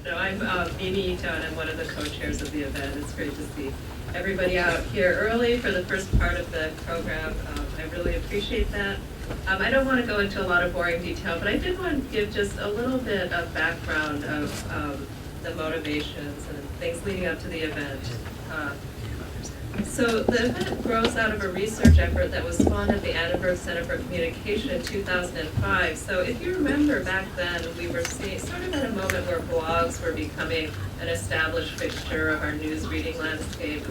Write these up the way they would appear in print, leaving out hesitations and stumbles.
No, I'm Amy Ito, and I'm one of the co-chairs of the event. It's great to see everybody out here early for the first part of the program. I really appreciate that. I don't want to go into a lot of boring detail, but I did want to give just a little bit of background of the motivations and things leading up to the event. So the event grows out of a research effort that was spawned at the Annenberg Center for Communication in 2005. So if you remember back then, we were seeing sort of at a moment where blogs were becoming an established fixture of our news reading landscape.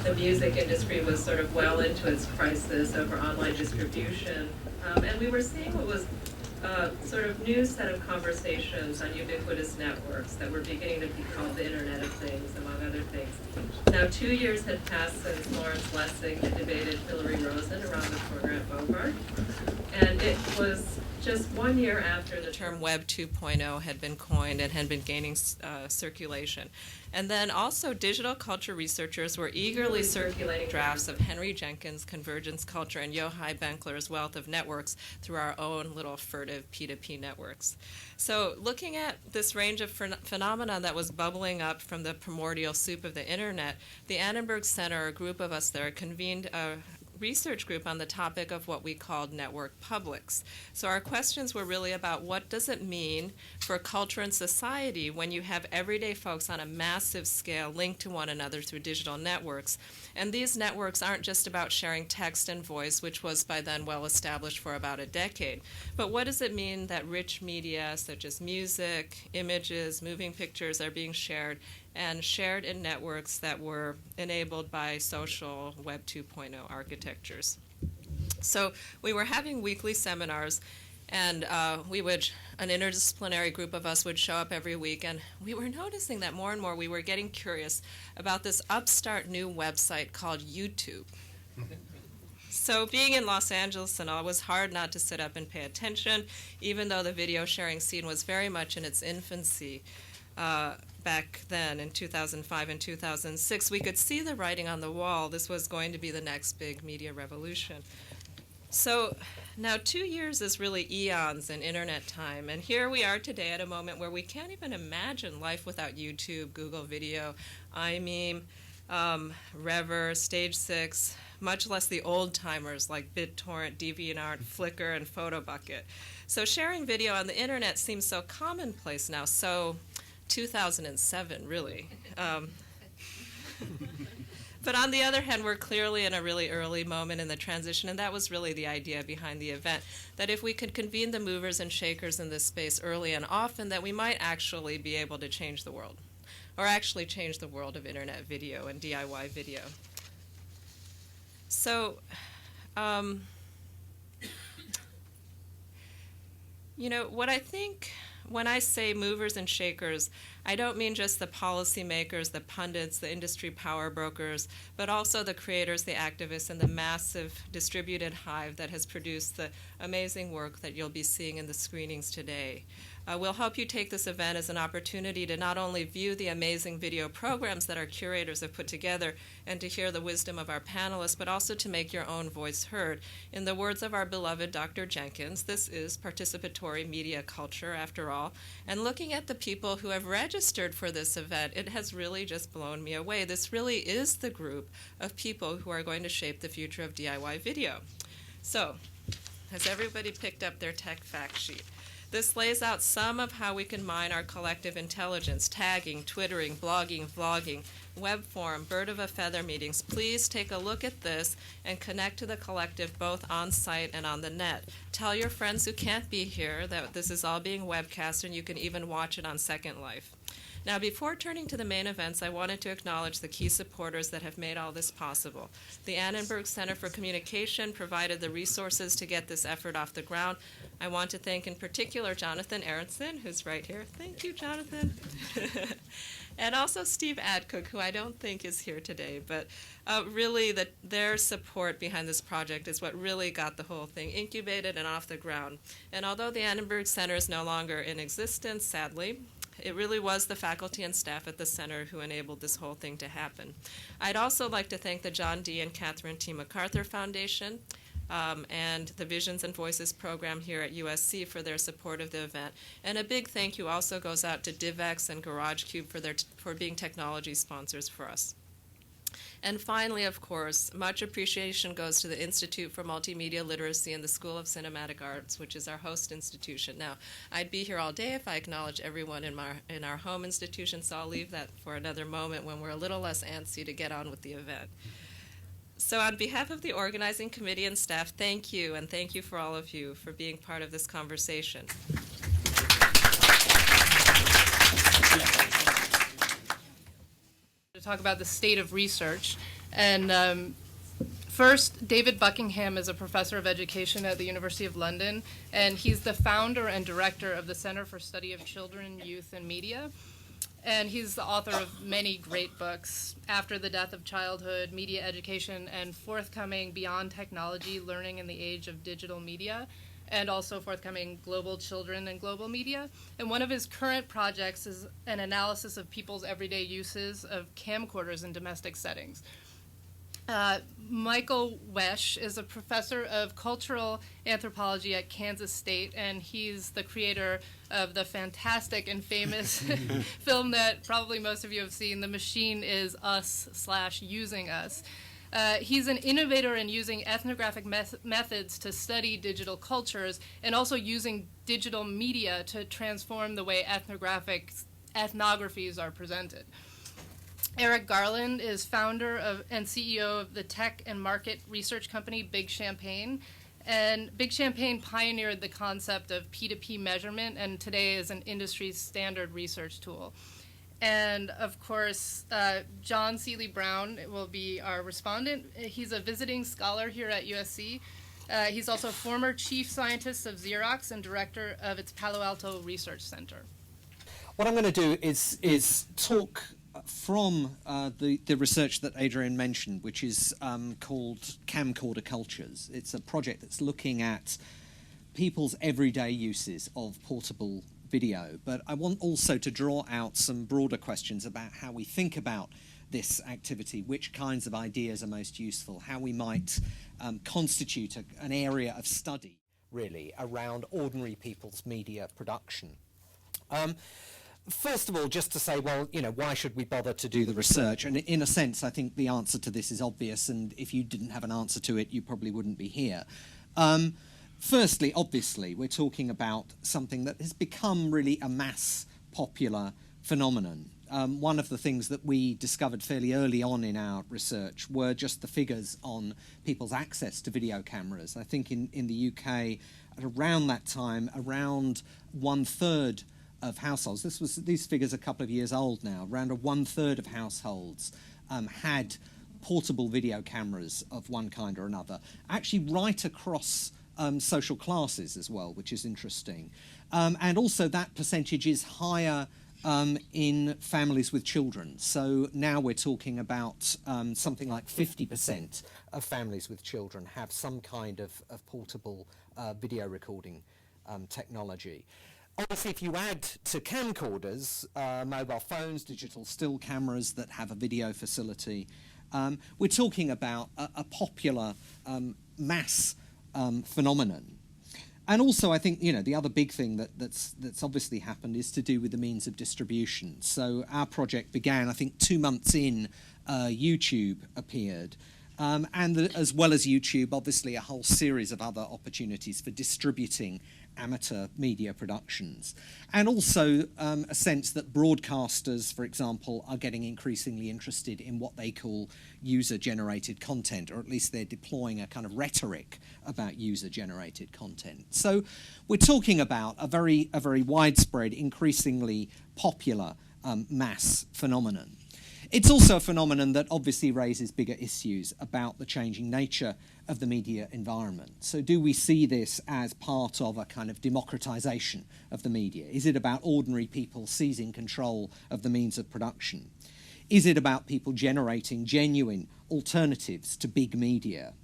The music industry was sort of well into its crisis over online distribution. And we were seeing what was sort of new set of conversations on ubiquitous networks that were beginning to be called the Internet of Things, among other things. Now, 2 years had passed since Lawrence Lessig had debated Hillary Rosen around the corner at Bogart, and it was just 1 year after the term Web 2.0 had been coined and had been gaining circulation. And then also digital culture researchers were eagerly circulating drafts of Henry Jenkins' Convergence Culture and Yochai Benkler's Wealth of Networks through our own little furtive P2P networks. So looking at this range of phenomena that was bubbling up from the primordial soup of the internet, the Annenberg Center, a group of us there, convened a research group on the topic of what we called network publics. So our questions were really about what does it mean for culture and society when you have everyday folks on a massive scale linked to one another through digital networks. And these networks aren't just about sharing text and voice, which was by then well established for about a decade. But what does it mean that rich media such as music, images, moving pictures are being shared and shared in networks that were enabled by social Web 2.0 architectures? So we were having weekly seminars, and an interdisciplinary group of us would show up every week, and we were noticing that more and more we were getting curious about this upstart new website called YouTube. So being in Los Angeles and all, it was hard not to sit up and pay attention, even though the video sharing scene was very much in its infancy. Back then in 2005 and 2006, we could see the writing on the wall. This was going to be the next big media revolution. So now 2 years is really eons in internet time, and here we are today at a moment where we can't even imagine life without YouTube, Google Video, iMeme, Rever, Stage 6, much less the old timers like BitTorrent, DeviantArt, Flickr, and PhotoBucket. So sharing video on the internet seems so commonplace now, so 2007, really. But on the other hand, we're clearly in a really early moment in the transition, and that was really the idea behind the event, that if we could convene the movers and shakers in this space early and often, that we might actually be able to change the world, or actually change the world of internet video and DIY video. So, what I think when I say movers and shakers, I don't mean just the policymakers, the pundits, the industry power brokers, but also the creators, the activists, and the massive distributed hive that has produced the amazing work that you'll be seeing in the screenings today. We'll help you take this event as an opportunity to not only view the amazing video programs that our curators have put together and to hear the wisdom of our panelists, but also to make your own voice heard. In the words of our beloved Dr. Jenkins, this is participatory media culture after all. And looking at the people who have registered for this event, it has really just blown me away. This really is the group of people who are going to shape the future of DIY video. So, has everybody picked up their tech fact sheet? This lays out some of how we can mine our collective intelligence: tagging, twittering, blogging, vlogging, web forum, bird of a feather meetings. Please take a look at this and connect to the collective both on site and on the net. Tell your friends who can't be here that this is all being webcast, and you can even watch it on Second Life. Now, before turning to the main events, I wanted to acknowledge the key supporters that have made all this possible. The Annenberg Center for Communication provided the resources to get this effort off the ground. I want to thank in particular Jonathan Aronson, who's right here. Thank you, Jonathan. And also Steve Adcook, who I don't think is here today, but really their support behind this project is what really got the whole thing incubated and off the ground. And although the Annenberg Center is no longer in existence, sadly, it really was the faculty and staff at the center who enabled this whole thing to happen. I'd also like to thank the John D. and Catherine T. MacArthur Foundation. and the Visions and Voices program here at USC for their support of the event. And a big thank you also goes out to DivX and GarageCube for being technology sponsors for us. And finally, of course, much appreciation goes to the Institute for Multimedia Literacy and the School of Cinematic Arts, which is our host institution. Now, I'd be here all day if I acknowledged everyone in our home institution, so I'll leave that for another moment when we're a little less antsy to get on with the event. So on behalf of the organizing committee and staff, thank you, and thank you for all of you for being part of this conversation. To talk about the state of research. And first, David Buckingham is a professor of education at the University of London, and he's the founder and director of the Center for Study of Children, Youth, and Media. And he's the author of many great books, After the Death of Childhood, Media Education, and forthcoming Beyond Technology, Learning in the Age of Digital Media, and also forthcoming Global Children and Global Media. And one of his current projects is an analysis of people's everyday uses of camcorders in domestic settings. Michael Wesch is a professor of cultural anthropology at Kansas State, and he's the creator of the fantastic and famous film that probably most of you have seen, The Machine is Us/Using Us. He's an innovator in using ethnographic methods to study digital cultures and also using digital media to transform the way ethnographies are presented. Eric Garland is founder and CEO of the tech and market research company Big Champagne. And Big Champagne pioneered the concept of P2P measurement and today is an industry standard research tool. And of course, John Seeley Brown will be our respondent. He's a visiting scholar here at USC. He's also a former chief scientist of Xerox and director of its Palo Alto Research Center. What I'm going to do is talk from the research that Adrienne mentioned, which is called Camcorder Cultures. It's a project that's looking at people's everyday uses of portable video, but I want also to draw out some broader questions about how we think about this activity, which kinds of ideas are most useful, how we might constitute an area of study, really, around ordinary people's media production. First of all, just to say, well, why should we bother to do the research? And in a sense, I think the answer to this is obvious, and if you didn't have an answer to it, you probably wouldn't be here. Firstly, obviously, we're talking about something that has become really a mass popular phenomenon. One of the things that we discovered fairly early on in our research were just the figures on people's access to video cameras. I think in the UK, at around that time, around 1/3 of households, these figures are a couple of years old now, around 1/3 of households had portable video cameras of one kind or another, actually right across social classes as well, which is interesting. And also that percentage is higher in families with children. So now we're talking about something like 50% of families with children have some kind of portable video recording technology. Obviously, if you add to camcorders, mobile phones, digital still cameras that have a video facility, we're talking about a popular mass phenomenon. And also, I think, the other big thing that's obviously happened is to do with the means of distribution. So our project began, I think, 2 months in, YouTube appeared. And as well as YouTube, obviously a whole series of other opportunities for distributing amateur media productions. And also a sense that broadcasters, for example, are getting increasingly interested in what they call user-generated content, or at least they're deploying a kind of rhetoric about user-generated content. So we're talking about a very widespread, increasingly popular mass phenomenon. It's also a phenomenon that obviously raises bigger issues about the changing nature of the media environment. So do we see this as part of a kind of democratization of the media? Is it about ordinary people seizing control of the means of production? Is it about people generating genuine alternatives to big media?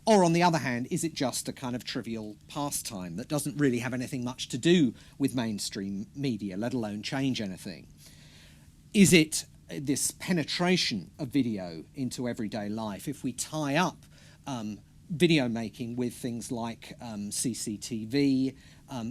Or on the other hand, is it just a kind of trivial pastime that doesn't really have anything much to do with mainstream media, let alone change anything? Is it this penetration of video into everyday life? If we tie up video making with things like CCTV,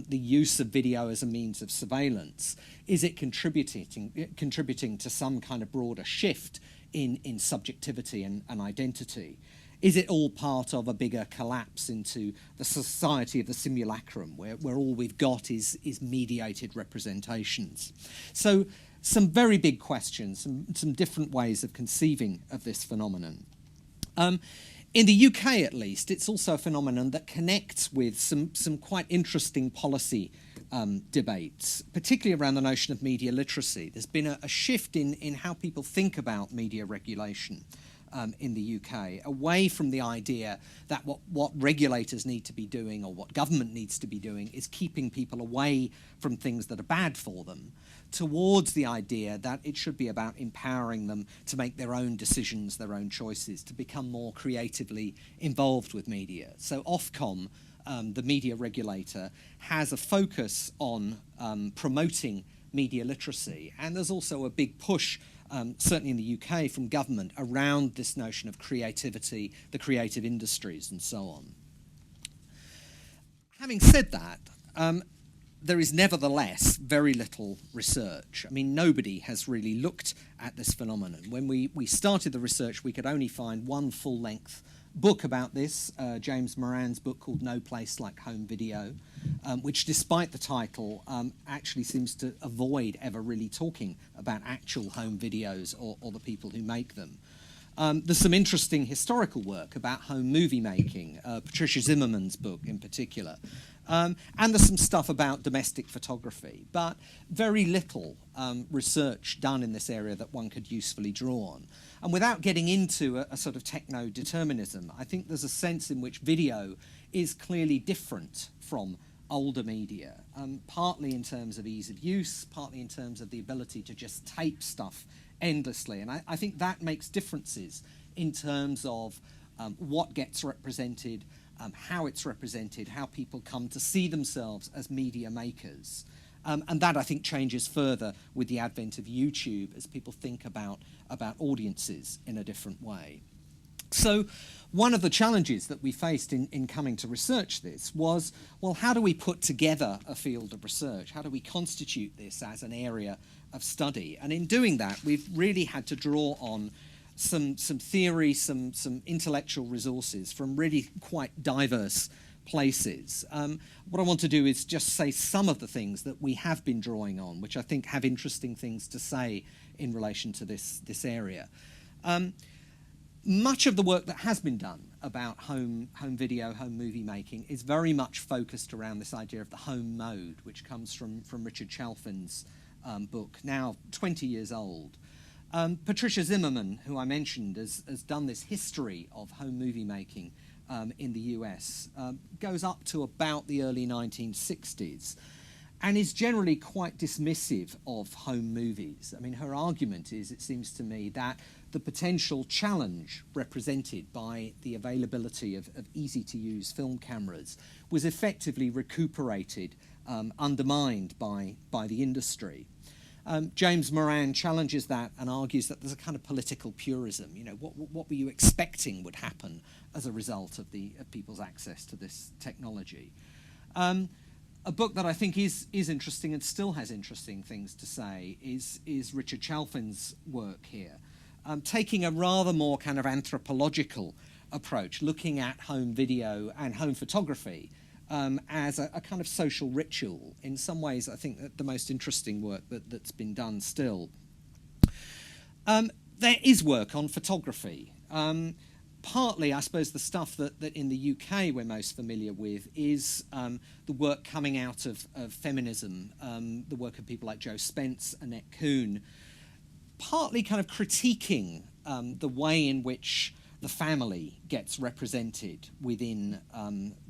the use of video as a means of surveillance? Is it contributing to some kind of broader shift in subjectivity and identity? Is it all part of a bigger collapse into the society of the simulacrum, where all we've got is mediated representations? So some very big questions, some different ways of conceiving of this phenomenon. In the UK, at least, it's also a phenomenon that connects with some quite interesting policy debates, particularly around the notion of media literacy. There's been a shift in how people think about media regulation in the UK, away from the idea that what regulators need to be doing or what government needs to be doing is keeping people away from things that are bad for them, towards the idea that it should be about empowering them to make their own decisions, their own choices, to become more creatively involved with media. So Ofcom, the media regulator, has a focus on promoting media literacy, and there's also a big push, certainly in the UK, from government around this notion of creativity, the creative industries, and so on. Having said that, there is nevertheless very little research. I mean, nobody has really looked at this phenomenon. When we started the research, we could only find one full-length book about this, James Moran's book called No Place Like Home Video, which, despite the title, actually seems to avoid ever really talking about actual home videos or the people who make them. There's some interesting historical work about home movie making, Patricia Zimmerman's book in particular. And there's some stuff about domestic photography, but very little research done in this area that one could usefully draw on. And without getting into a sort of techno-determinism, I think there's a sense in which video is clearly different from older media, partly in terms of ease of use, partly in terms of the ability to just tape stuff endlessly. And I think that makes differences in terms of what gets represented, how it's represented, how people come to see themselves as media makers. And that, I think, changes further with the advent of YouTube as people think about audiences in a different way. So one of the challenges that we faced in coming to research this was, well, how do we put together a field of research? How do we constitute this as an area of study? And in doing that, we've really had to draw on some theory, some intellectual resources from really quite diverse places. What I want to do is just say some of the things that we have been drawing on, which I think have interesting things to say in relation to this area. Much of the work that has been done about home video, home movie making is very much focused around this idea of the home mode, which comes from Richard Chaffins' book, now 20 years old. Patricia Zimmerman, who I mentioned, has done this history of home movie making in the US, goes up to about the early 1960s, and is generally quite dismissive of home movies. I mean, her argument is, it seems to me, that the potential challenge represented by the availability of easy-to-use film cameras was effectively recuperated, undermined by the industry. James Moran challenges that and argues that there's a kind of political purism. You know, what were you expecting would happen as a result of people's access to this technology? A book that I think is interesting and still has interesting things to say is Richard Chaffins' work here, taking a rather more kind of anthropological approach, looking at home video and home photography as a kind of social ritual. In some ways, I think that the most interesting work that's been done still. There is work on photography. Partly, I suppose, the stuff that in the UK we're most familiar with is the work coming out of feminism, the work of people like Jo Spence, Annette Kuhn, partly kind of critiquing the way in which the family gets represented within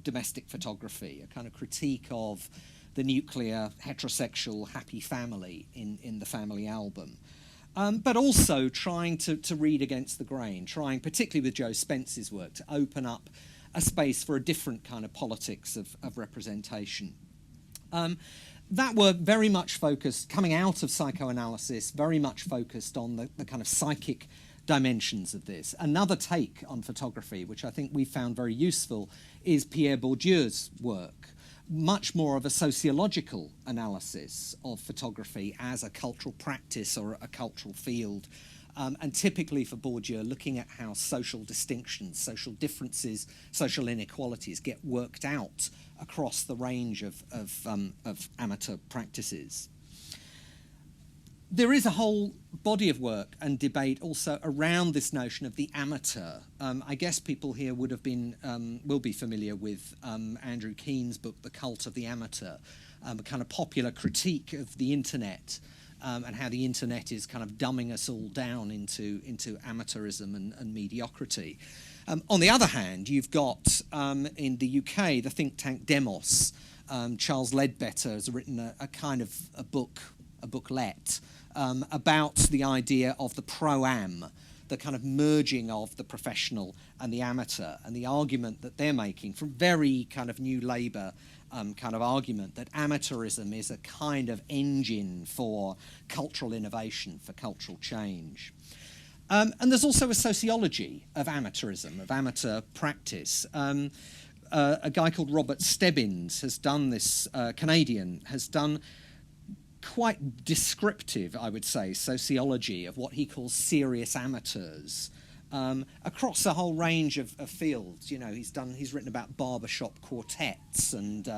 domestic photography, a kind of critique of the nuclear, heterosexual, happy family in the family album. But also trying to read against the grain, trying, particularly with Jo Spence's work, to open up a space for a different kind of politics of representation. That work very much focused, coming out of psychoanalysis, very much focused on the kind of psychic dimensions of this. Another take on photography, which I think we found very useful, is Pierre Bourdieu's work, much more of a sociological analysis of photography as a cultural practice or a cultural field. And typically for Bourdieu, looking at how social distinctions, social differences, social inequalities get worked out across the range of amateur practices. There is a whole body of work and debate also around this notion of the amateur. I guess people here would have been, will be familiar with Andrew Keen's book, The Cult of the Amateur, a kind of popular critique of the internet and how the internet is kind of dumbing us all down into amateurism and mediocrity. On the other hand, you've got in the UK the think tank Demos. Charles Ledbetter has written a kind of a booklet about the idea of the pro-am, the kind of merging of the professional and the amateur, and the argument that they're making from very kind of New Labour kind of argument that amateurism is a kind of engine for cultural innovation, for cultural change. And there's also a sociology of amateurism, of amateur practice. A guy called Robert Stebbins has done this, Canadian, has done quite descriptive, I would say, sociology of what he calls serious amateurs across a whole range of fields. You know, he's written about barbershop quartets and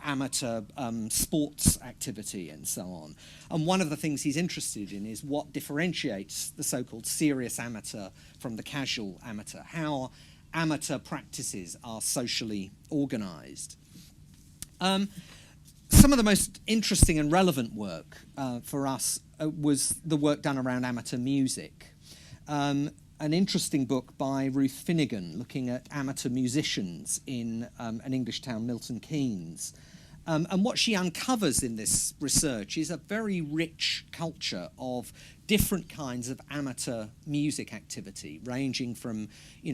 amateur sports activity and so on. And one of the things he's interested in is what differentiates the so-called serious amateur from the casual amateur, how amateur practices are socially organised. Some of the most interesting and relevant work for us was the work done around amateur music. An interesting book by Ruth Finnegan looking at amateur musicians in an English town, Milton Keynes. And what she uncovers in this research is a very rich culture of different kinds of amateur music activity, ranging from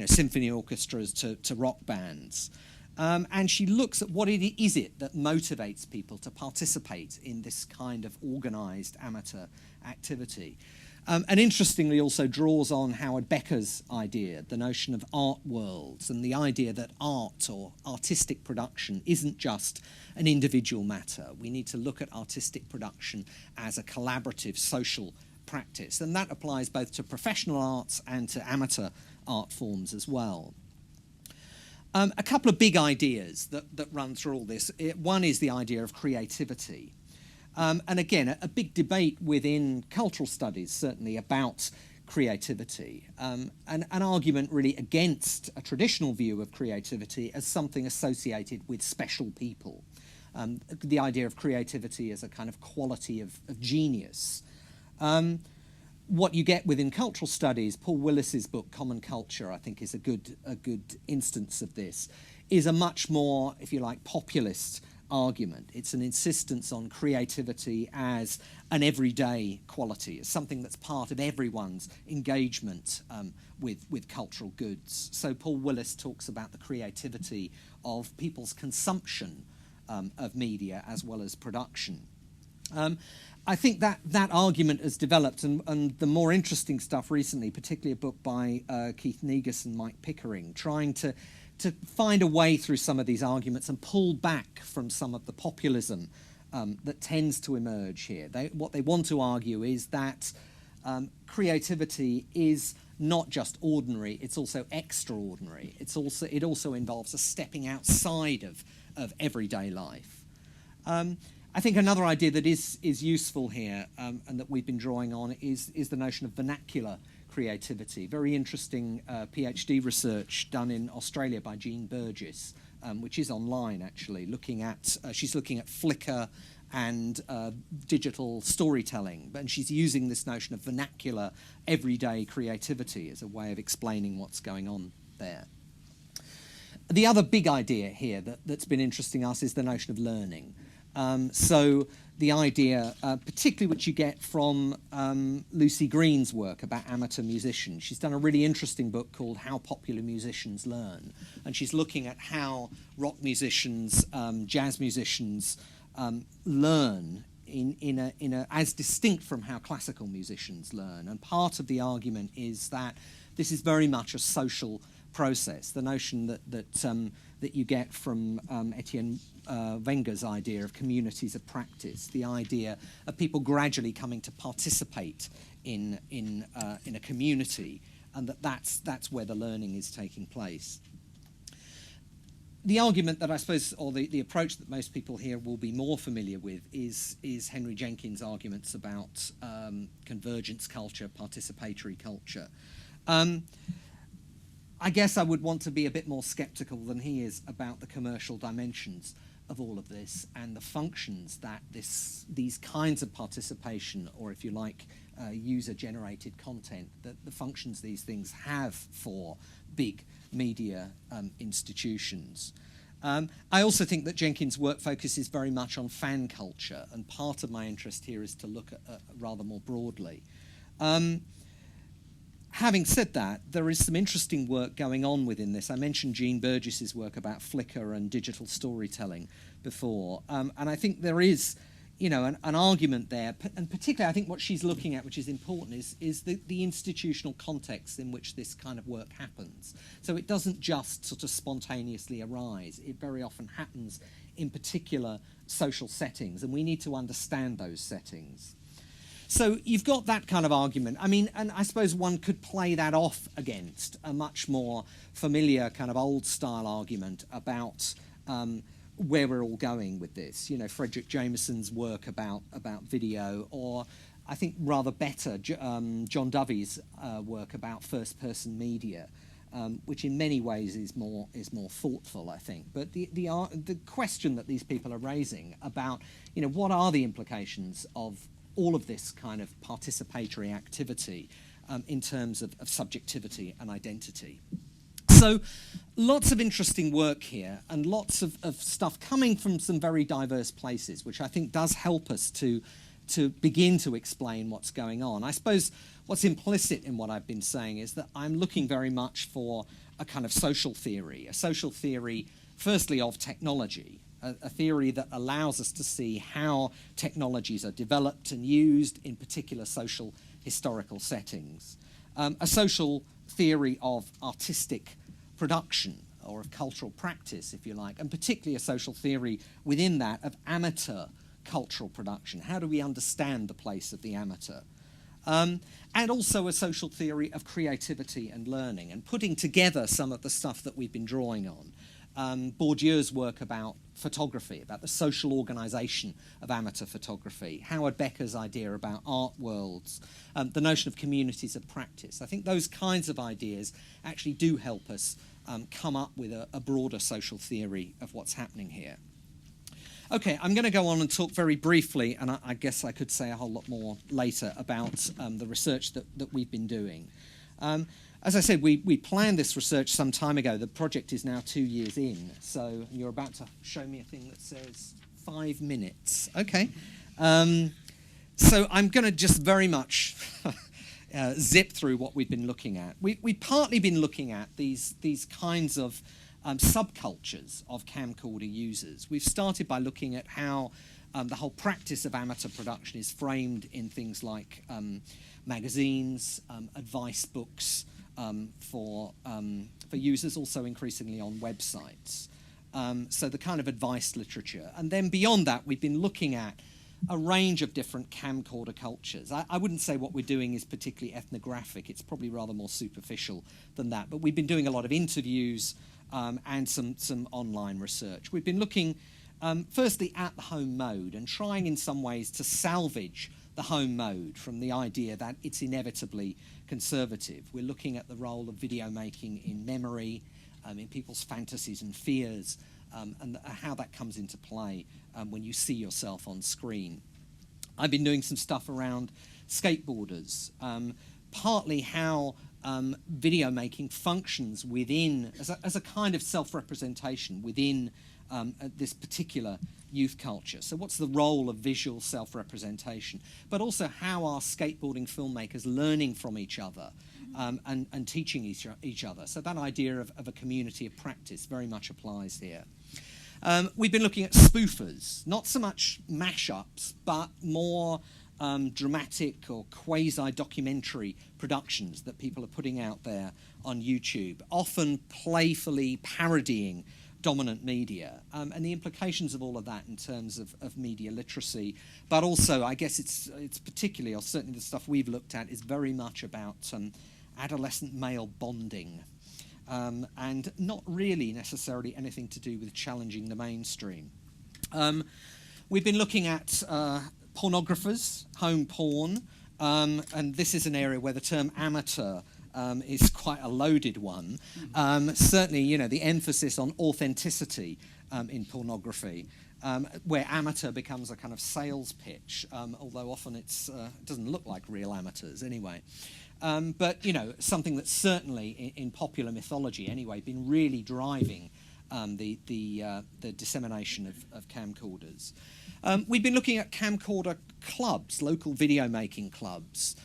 symphony orchestras to rock bands. And she looks at what is it that motivates people to participate in this kind of organised amateur activity. And interestingly also draws on Howard Becker's idea, the notion of art worlds, and the idea that art or artistic production isn't just an individual matter. We need to look at artistic production as a collaborative social practice. And that applies both to professional arts and to amateur art forms as well. A couple of big ideas that run through all this. One is the idea of creativity. And again, a big debate within cultural studies, certainly, about creativity. An argument really against a traditional view of creativity as something associated with special people. The idea of creativity as a kind of quality of genius. What you get within cultural studies, Paul Willis's book, Common Culture, I think is a good instance of this, is a much more, if you like, populist argument. It's an insistence on creativity as an everyday quality, as something that's part of everyone's engagement with cultural goods. So Paul Willis talks about the creativity of people's consumption of media as well as production. I think that argument has developed, and the more interesting stuff recently, particularly a book by Keith Negus and Mike Pickering, trying to find a way through some of these arguments and pull back from some of the populism that tends to emerge here. What they want to argue is that creativity is not just ordinary, it's also extraordinary. It also involves a stepping outside of everyday life. I think another idea that is useful here and that we've been drawing on is the notion of vernacular creativity. Very interesting PhD research done in Australia by Jean Burgess, which is online actually, she's looking at Flickr and digital storytelling, and she's using this notion of vernacular everyday creativity as a way of explaining what's going on there. The other big idea here that's been interesting us is the notion of learning. So the idea, particularly which you get from Lucy Green's work about amateur musicians. She's done a really interesting book called How Popular Musicians Learn, and she's looking at how rock musicians, jazz musicians learn as distinct from how classical musicians learn. And part of the argument is that this is very much a social process. The notion that you get from Etienne Wenger's idea of communities of practice, the idea of people gradually coming to participate in a community, and that's where the learning is taking place. The argument that I suppose, or the approach that most people here will be more familiar with, is Henry Jenkins' arguments about convergence culture, participatory culture. I guess I would want to be a bit more sceptical than he is about the commercial dimensions of all of this and the functions that these kinds of participation, or if you like, user-generated content, that the functions these things have for big media institutions. I also think that Jenkins' work focuses very much on fan culture, and part of my interest here is to look at rather more broadly. Having said that, there is some interesting work going on within this. I mentioned Jean Burgess's work about Flickr and digital storytelling before, and I think there is, an argument there, and particularly I think what she's looking at, which is important, is the institutional context in which this kind of work happens. So it doesn't just sort of spontaneously arise. It very often happens in particular social settings, and we need to understand those settings. So you've got that kind of argument. I mean, and I suppose one could play that off against a much more familiar kind of old-style argument about where we're all going with this. Frederick Jameson's work about video, or I think rather better, John Dovey's work about first-person media, which in many ways is more thoughtful, I think. But the question that these people are raising about, what are the implications of all of this kind of participatory activity in terms of subjectivity and identity. So lots of interesting work here, and lots of stuff coming from some very diverse places, which I think does help us to begin to explain what's going on. I suppose what's implicit in what I've been saying is that I'm looking very much for a kind of social theory firstly of technology, a theory that allows us to see how technologies are developed and used in particular social historical settings. A social theory of artistic production, or of cultural practice, if you like, and particularly a social theory within that of amateur cultural production. How do we understand the place of the amateur? And also a social theory of creativity and learning, and putting together some of the stuff that we've been drawing on. Bourdieu's work about photography, about the social organisation of amateur photography, Howard Becker's idea about art worlds, the notion of communities of practice. I think those kinds of ideas actually do help us come up with a broader social theory of what's happening here. Okay, I'm going to go on and talk very briefly, and I guess I could say a whole lot more later about the research that we've been doing. As I said, we planned this research some time ago. The project is now 2 years in, so you're about to show me a thing that says 5 minutes. Okay. So I'm going to just very much zip through what we've been looking at. We've partly been looking at these kinds of subcultures of camcorder users. We've started by looking at how the whole practice of amateur production is framed in things like magazines, advice books, for users, also increasingly on websites. So the kind of advice literature. And then beyond that, we've been looking at a range of different camcorder cultures. I wouldn't say what we're doing is particularly ethnographic. It's probably rather more superficial than that. But we've been doing a lot of interviews and some online research. We've been looking firstly at the home mode and trying in some ways to salvage the home mode from the idea that it's inevitably conservative. We're looking at the role of video making in memory, in people's fantasies and fears, and how that comes into play when you see yourself on screen. I've been doing some stuff around skateboarders, partly how video making functions within, as a kind of self-representation within this particular youth culture. So what's the role of visual self-representation? But also how are skateboarding filmmakers learning from each other and teaching each other? So that idea of a community of practice very much applies here. We've been looking at spoofers, not so much mashups, but more dramatic or quasi-documentary productions that people are putting out there on YouTube, often playfully parodying dominant media, and the implications of all of that in terms of media literacy. But also, I guess it's particularly, or certainly the stuff we've looked at, is very much about adolescent male bonding, and not really necessarily anything to do with challenging the mainstream. We've been looking at pornographers, home porn, and this is an area where the term amateur is quite a loaded one. Certainly, you know, the emphasis on authenticity in pornography, where amateur becomes a kind of sales pitch, although often it doesn't look like real amateurs anyway. But, you know, something that's certainly in popular mythology anyway been really driving the dissemination of camcorders. We've been looking at camcorder clubs, local video making clubs,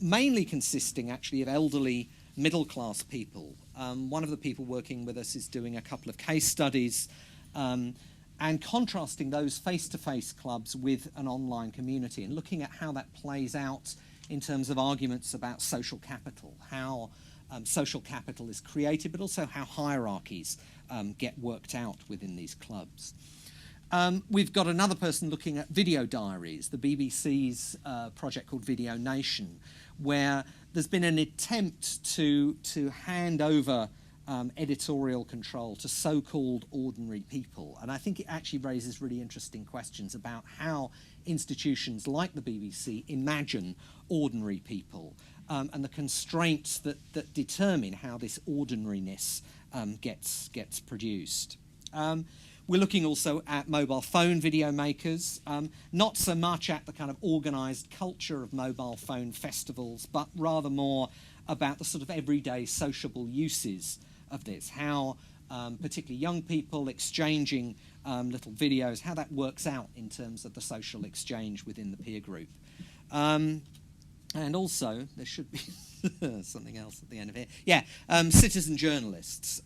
mainly consisting actually of elderly middle-class people. One of the people working with us is doing a couple of case studies and contrasting those face-to-face clubs with an online community and looking at how that plays out in terms of arguments about social capital, how social capital is created, but also how hierarchies get worked out within these clubs. We've got another person looking at video diaries, the BBC's project called Video Nation, where there's been an attempt to hand over editorial control to so-called ordinary people. And I think it actually raises really interesting questions about how institutions like the BBC imagine ordinary people and the constraints that determine how this ordinariness gets produced. We're looking also at mobile phone video makers, not so much at the kind of organised culture of mobile phone festivals, but rather more about the sort of everyday sociable uses of this, how particularly young people exchanging little videos, how that works out in terms of the social exchange within the peer group. And also, there should be something else at the end of it. Yeah, citizen journalists.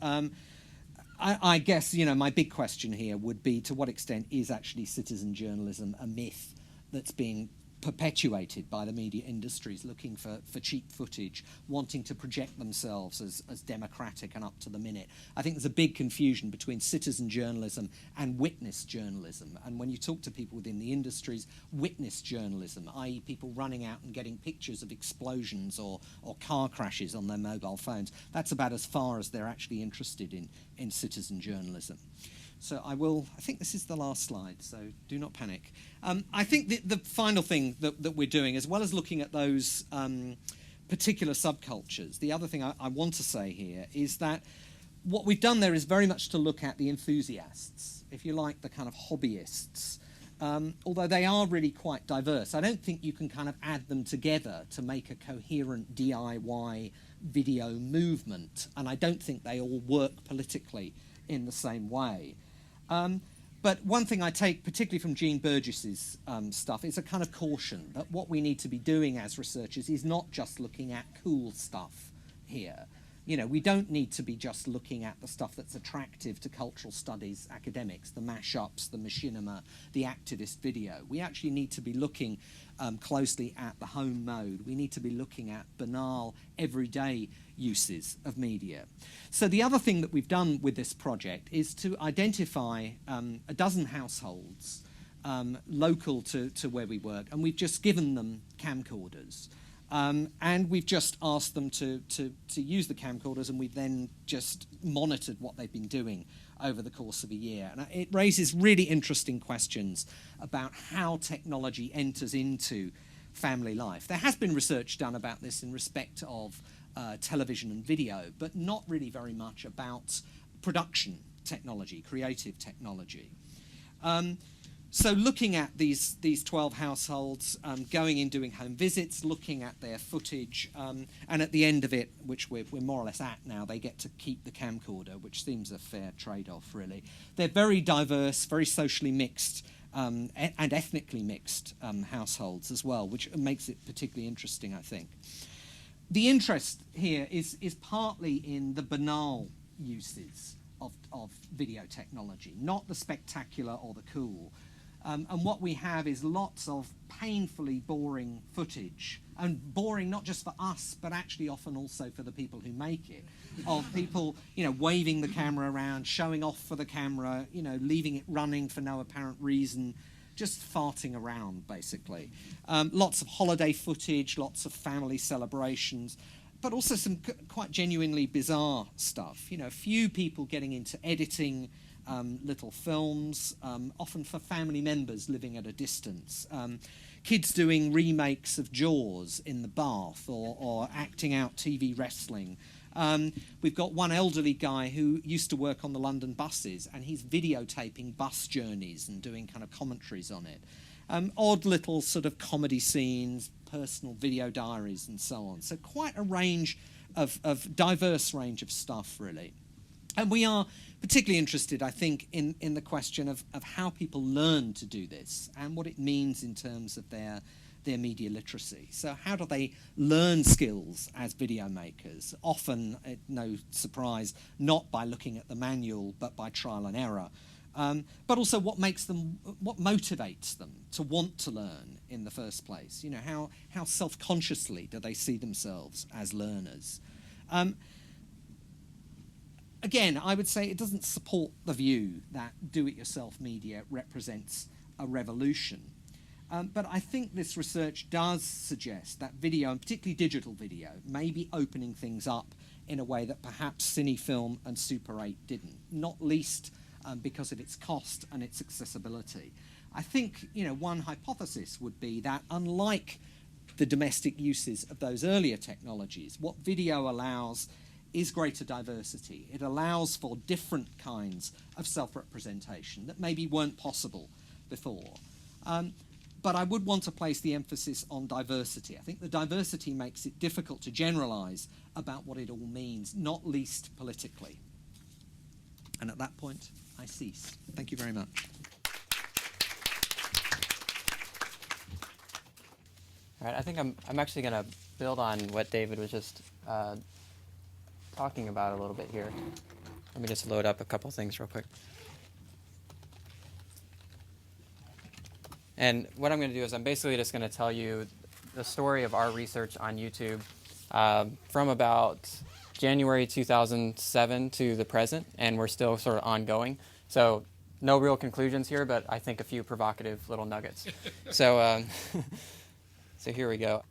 I guess, you know, my big question here would be, to what extent is actually citizen journalism a myth that's being perpetuated by the media industries looking for cheap footage, wanting to project themselves as democratic and up to the minute? I think there's a big confusion between citizen journalism and witness journalism. And when you talk to people within the industries, witness journalism, i.e. people running out and getting pictures of explosions or car crashes on their mobile phones, that's about as far as they're actually interested in citizen journalism. So I think this is the last slide, so do not panic. I think the final thing that we're doing, as well as looking at those particular subcultures, the other thing I want to say here is that what we've done there is very much to look at the enthusiasts, if you like, the kind of hobbyists. Although they are really quite diverse, I don't think you can kind of add them together to make a coherent DIY video movement, and I don't think they all work politically in the same way. But one thing I take particularly from Jean Burgess's stuff is a kind of caution that what we need to be doing as researchers is not just looking at cool stuff here. You know, we don't need to be just looking at the stuff that's attractive to cultural studies academics, the mashups, the machinima, the activist video. We actually need to be looking closely at the home mode. We need to be looking at banal, everyday uses of media. So the other thing that we've done with this project is to identify a dozen households local to where we work, and we've just given them camcorders. And we've just asked them to use the camcorders, and we've then just monitored what they've been doing over the course of a year. And it raises really interesting questions about how technology enters into family life. There has been research done about this in respect of television and video, but not really very much about production technology, creative technology. So looking at these 12 households, going in, doing home visits, looking at their footage, and at the end of it, which we're more or less at now, they get to keep the camcorder, which seems a fair trade-off, really. They're very diverse, very socially mixed, and ethnically mixed households as well, which makes it particularly interesting, I think. The interest here is partly in the banal uses of video technology, not the spectacular or the cool. And what we have is lots of painfully boring footage, and boring not just for us, but actually often also for the people who make it, of people, waving the camera around, showing off for the camera, leaving it running for no apparent reason, just farting around, basically. Lots of holiday footage, lots of family celebrations, but also some quite genuinely bizarre stuff. A few people getting into editing little films, often for family members living at a distance. Kids doing remakes of Jaws in the bath, or acting out TV wrestling. We've got one elderly guy who used to work on the London buses, and he's videotaping bus journeys and doing kind of commentaries on it. Odd little sort of comedy scenes, personal video diaries, and so on. So quite a range of diverse range of stuff, really. And we are particularly interested, I think, in the question of how people learn to do this and what it means in terms of their media literacy. So how do they learn skills as video makers? Often, no surprise, not by looking at the manual, but by trial and error. But also what motivates them to want to learn in the first place? How self-consciously do they see themselves as learners? Again, I would say it doesn't support the view that do-it-yourself media represents a revolution. But I think this research does suggest that video, and particularly digital video, may be opening things up in a way that perhaps cine film and Super 8 didn't, not least because of its cost and its accessibility. I think, one hypothesis would be that unlike the domestic uses of those earlier technologies, what video allows is greater diversity. It allows for different kinds of self-representation that maybe weren't possible before. But I would want to place the emphasis on diversity. I think the diversity makes it difficult to generalize about what it all means, not least politically. And at that point, I cease. Thank you very much. All right, I think I'm actually going to build on what David was just talking about a little bit here. Let me just load up a couple things real quick. And what I'm going to do is I'm basically just going to tell you the story of our research on YouTube from about January 2007 to the present, and we're still sort of ongoing. So no real conclusions here, but I think a few provocative little nuggets. So here we go.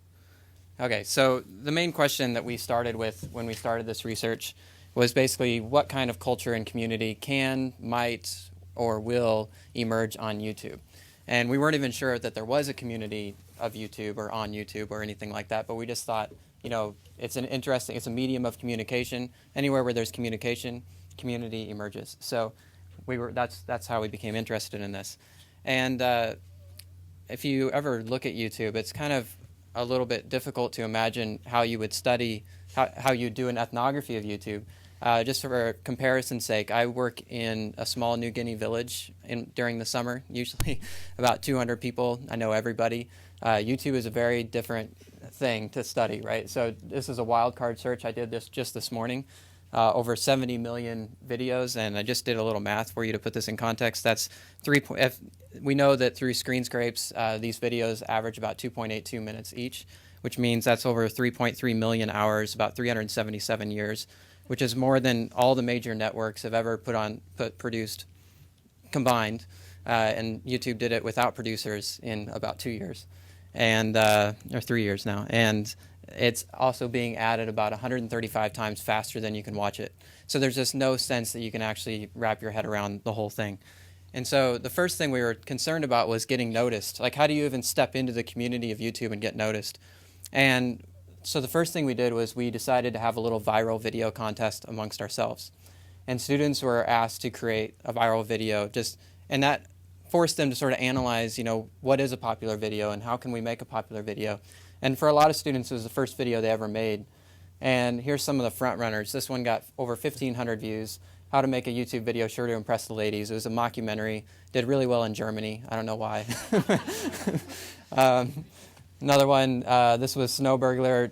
Okay, so the main question that we started with when we started this research was basically what kind of culture and community can, might, or will emerge on YouTube. And we weren't even sure that there was a community of YouTube or on YouTube or anything like that, but we just thought, it's a medium of communication. Anywhere where there's communication, community emerges. So that's how we became interested in this. And if you ever look at YouTube, it's kind of a little bit difficult to imagine how you would study, how you do an ethnography of YouTube. Just for comparison's sake, I work in a small New Guinea village during the summer, usually about 200 people. I know everybody. YouTube is a very different thing to study, right? So this is a wildcard search. I did this just this morning. Over 70 million videos, and I just did a little math for you to put this in context. That's we know that through screen scrapes, these videos average about 2.82 minutes each, which means that's over 3.3 million hours, about 377 years, which is more than all the major networks have ever produced combined. And YouTube did it without producers in about 2 years, or 3 years now. And it's also being added about 135 times faster than you can watch it. So there's just no sense that you can actually wrap your head around the whole thing. And so the first thing we were concerned about was getting noticed. Like, how do you even step into the community of YouTube and get noticed? And so the first thing we did was we decided to have a little viral video contest amongst ourselves. And students were asked to create a viral video, and that forced them to sort of analyze, what is a popular video and how can we make a popular video? And for a lot of students, it was the first video they ever made. And here's some of the front runners. This one got over 1,500 views. How to make a YouTube video sure to impress the ladies. It was a mockumentary. Did really well in Germany. I don't know why. Another one, this was Snow Burglar.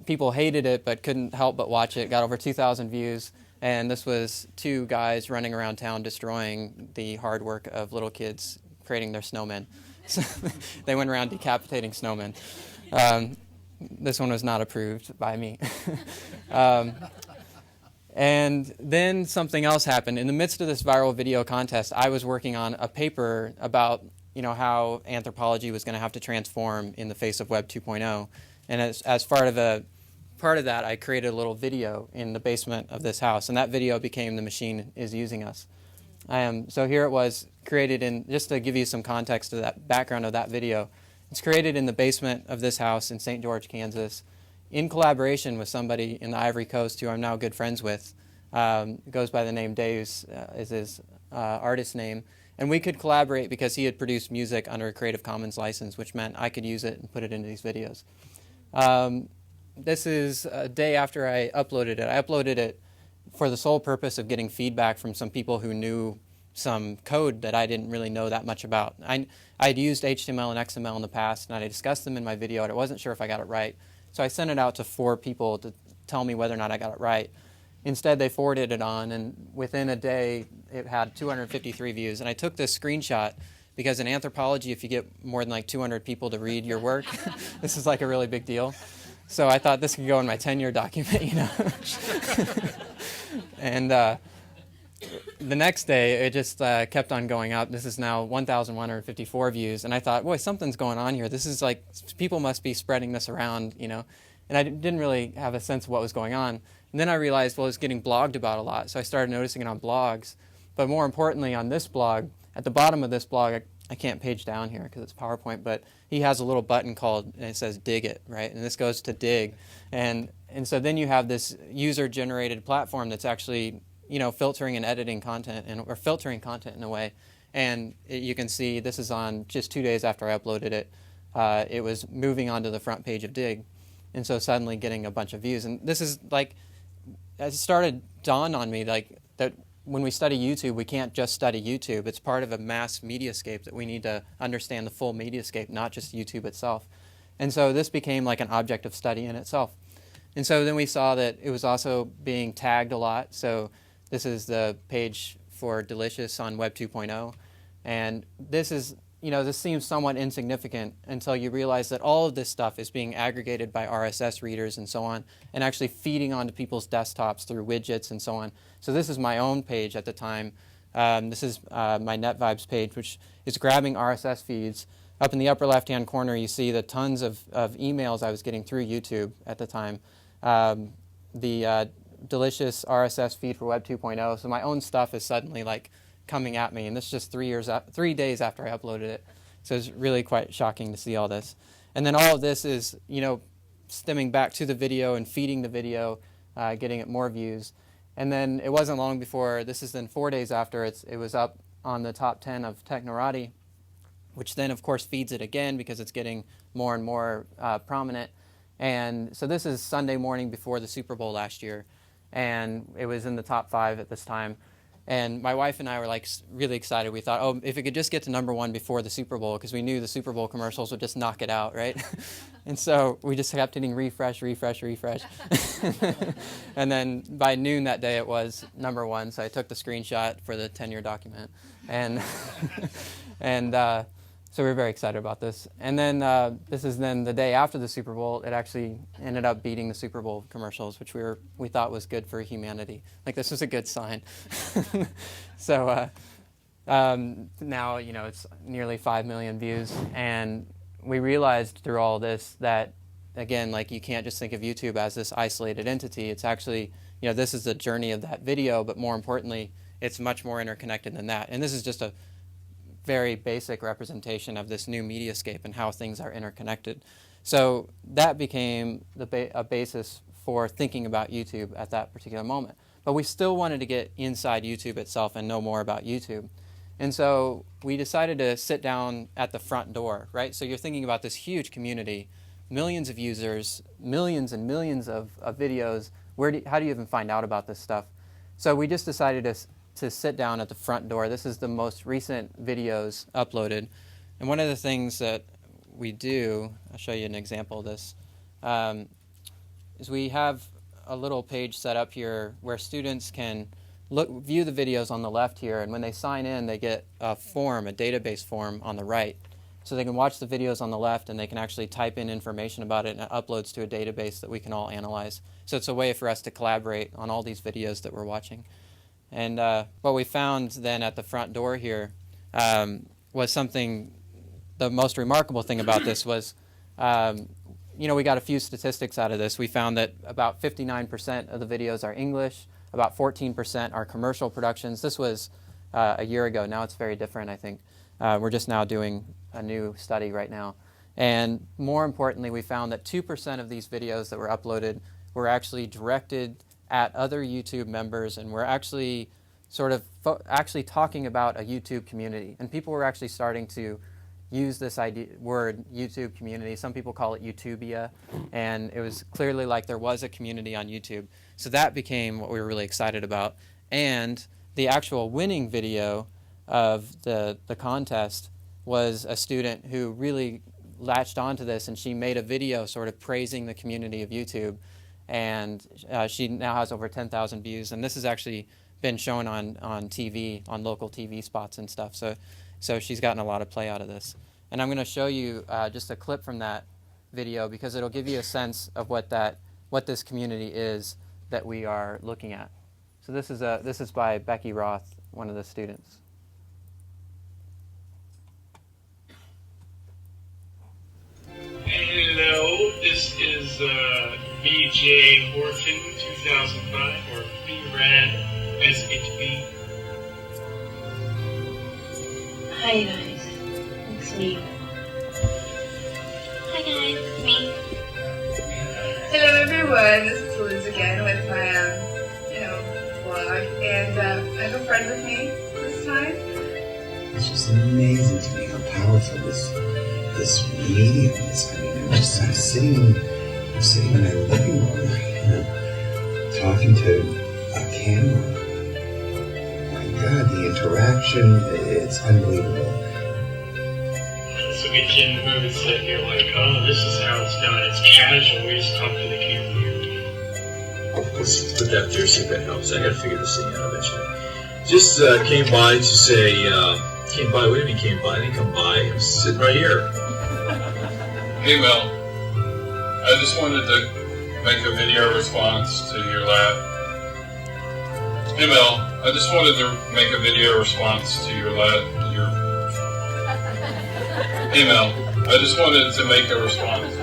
People hated it but couldn't help but watch it. Got over 2,000 views. And this was two guys running around town destroying the hard work of little kids creating their snowmen. So they went around decapitating snowmen. This one was not approved by me. And then something else happened. In the midst of this viral video contest, I was working on a paper about how anthropology was going to have to transform in the face of Web 2.0. And as part of that, I created a little video in the basement of this house, and that video became The Machine is Using Us. So here it was created in, just to give you some context to that background of that video, it's created in the basement of this house in St. George, Kansas, in collaboration with somebody in the Ivory Coast who I'm now good friends with. Goes by the name Dave's, is his artist name. And we could collaborate because he had produced music under a Creative Commons license, which meant I could use it and put it into these videos. This is a day after I uploaded it. I uploaded it for the sole purpose of getting feedback from some people who knew some code that I didn't really know that much about. I'd used HTML and XML in the past, and I discussed them in my video, and I wasn't sure if I got it right. So I sent it out to 4 people to tell me whether or not I got it right. Instead, they forwarded it on, and within a day, it had 253 views. And I took this screenshot because in anthropology, if you get more than like 200 people to read your work, this is like a really big deal. So I thought this could go in my 10-year document, And the next day, it just kept on going up. This is now 1,154 views. And I thought, boy, something's going on here. This is like, people must be spreading this around, And I didn't really have a sense of what was going on. And then I realized, well, it's getting blogged about a lot. So I started noticing it on blogs. But more importantly, on this blog, at the bottom of this blog, I can't page down here because it's PowerPoint, but he has a little button called, and it says dig it, right? And this goes to dig. And so then you have this user-generated platform that's actually, filtering and editing content, or filtering content in a way. And you can see this is on just 2 days after I uploaded it. It was moving onto the front page of Dig. And so suddenly getting a bunch of views. And this is like, it started dawn on me, like, that when we study YouTube, we can't just study YouTube. It's part of a mass mediascape that we need to understand the full mediascape, not just YouTube itself. And so this became like an object of study in itself. And so then we saw that it was also being tagged a lot. So this is the page for Delicious on Web 2.0. And this is, this seems somewhat insignificant until you realize that all of this stuff is being aggregated by RSS readers and so on, and actually feeding onto people's desktops through widgets and so on. So this is my own page at the time. This is my NetVibes page, which is grabbing RSS feeds. Up in the upper left-hand corner, you see the tons of emails I was getting through YouTube at the time. The Delicious RSS feed for Web 2.0. So my own stuff is suddenly like coming at me, and this is just 3 days after I uploaded it. So it's really quite shocking to see all this. And then all of this is, stemming back to the video and feeding the video, getting it more views. And then it wasn't long before, this is then 4 days after it was up on the top 10 of Technorati, which then of course feeds it again because it's getting more and more prominent. And so this is Sunday morning before the Super Bowl last year, and it was in the top 5 at this time. And my wife and I were like really excited. We thought, oh, if it could just get to #1 before the Super Bowl, because we knew the Super Bowl commercials would just knock it out, right? And so we just kept hitting refresh. And then by noon that day, it was #1. So I took the screenshot for the 10-year document, and so we were very excited about this. And then this is then the day after the Super Bowl. It actually ended up beating the Super Bowl commercials, which we thought was good for humanity. Like, this was a good sign. So now, it's nearly 5 million views. And we realized through all this that, again, like, you can't just think of YouTube as this isolated entity. It's actually, this is the journey of that video, but more importantly, it's much more interconnected than that. And this is just a very basic representation of this new mediascape and how things are interconnected. So that became a basis for thinking about YouTube at that particular moment. But we still wanted to get inside YouTube itself and know more about YouTube. And so we decided to sit down at the front door, right? So you're thinking about this huge community, millions of users, millions and millions of videos. How do you even find out about this stuff? So we just decided to sit down at the front door. This is the most recent videos uploaded. And one of the things that we do, I'll show you an example of this, is we have a little page set up here where students can view the videos on the left here, and when they sign in, they get a form, a database form on the right. So they can watch the videos on the left, and they can actually type in information about it, and it uploads to a database that we can all analyze. So it's a way for us to collaborate on all these videos that we're watching. And what we found then at the front door here was something, the most remarkable thing about this was, we got a few statistics out of this. We found that about 59% of the videos are English, about 14% are commercial productions. This was a year ago. Now it's very different, I think. We're just now doing a new study right now. And more importantly, we found that 2% of these videos that were uploaded were actually directed at other YouTube members, and we're actually sort of actually talking about a YouTube community. And people were actually starting to use this word YouTube community. Some people call it YouTubia, and it was clearly like there was a community on YouTube. So that became what we were really excited about. And the actual winning video of the contest was a student who really latched onto this, and she made a video sort of praising the community of YouTube. And she now has over 10,000 views, and this has actually been shown on TV, on local TV spots and stuff. So she's gotten a lot of play out of this. And I'm going to show you just a clip from that video because it'll give you a sense of what this community is that we are looking at. So this is by Becky Roth, one of the students. Hello, this is BJ Horton 2005, or BRAD as it be. Hi guys, it's me. Hi guys, it's me. Hello everyone, this is Liz again with my blog, and I have a friend with me this time. It's just amazing to me how powerful this medium is. I mean, I'm sitting in my living room, talking to a camera. My God, the interaction, it's unbelievable. So we can move it so you're like, oh, this is how it's done. It's casual, we just talk to the camera here. Let's put that there, see if that helps. I gotta figure this thing out eventually. Just came by to say, came by, what do you mean came by? I didn't come by, I'm sitting right here. Hey Mel, I just wanted to make a video response to your lab. Hey Mel, I just wanted to make a video response to your lab. Hey Mel, I just wanted to make a response.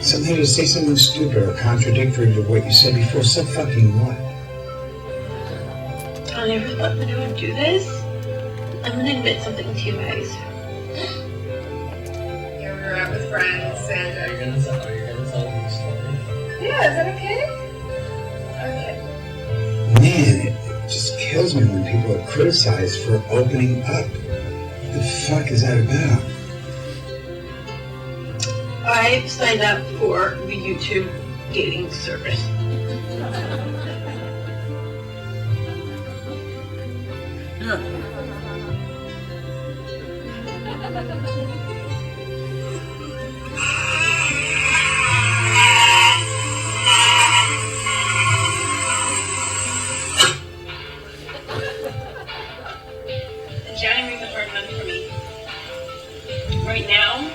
Something to say something stupid or contradictory to what you said before, so fucking what? I never thought that I would do this. I'm gonna admit something to you guys. We were out with friends, and Are you gonna tell me a story? yeah, is that okay? Okay. Man, it just kills me when people are criticized for opening up. What the fuck is that about? I've signed up for the YouTube dating service. January's a hard month for me. Right now,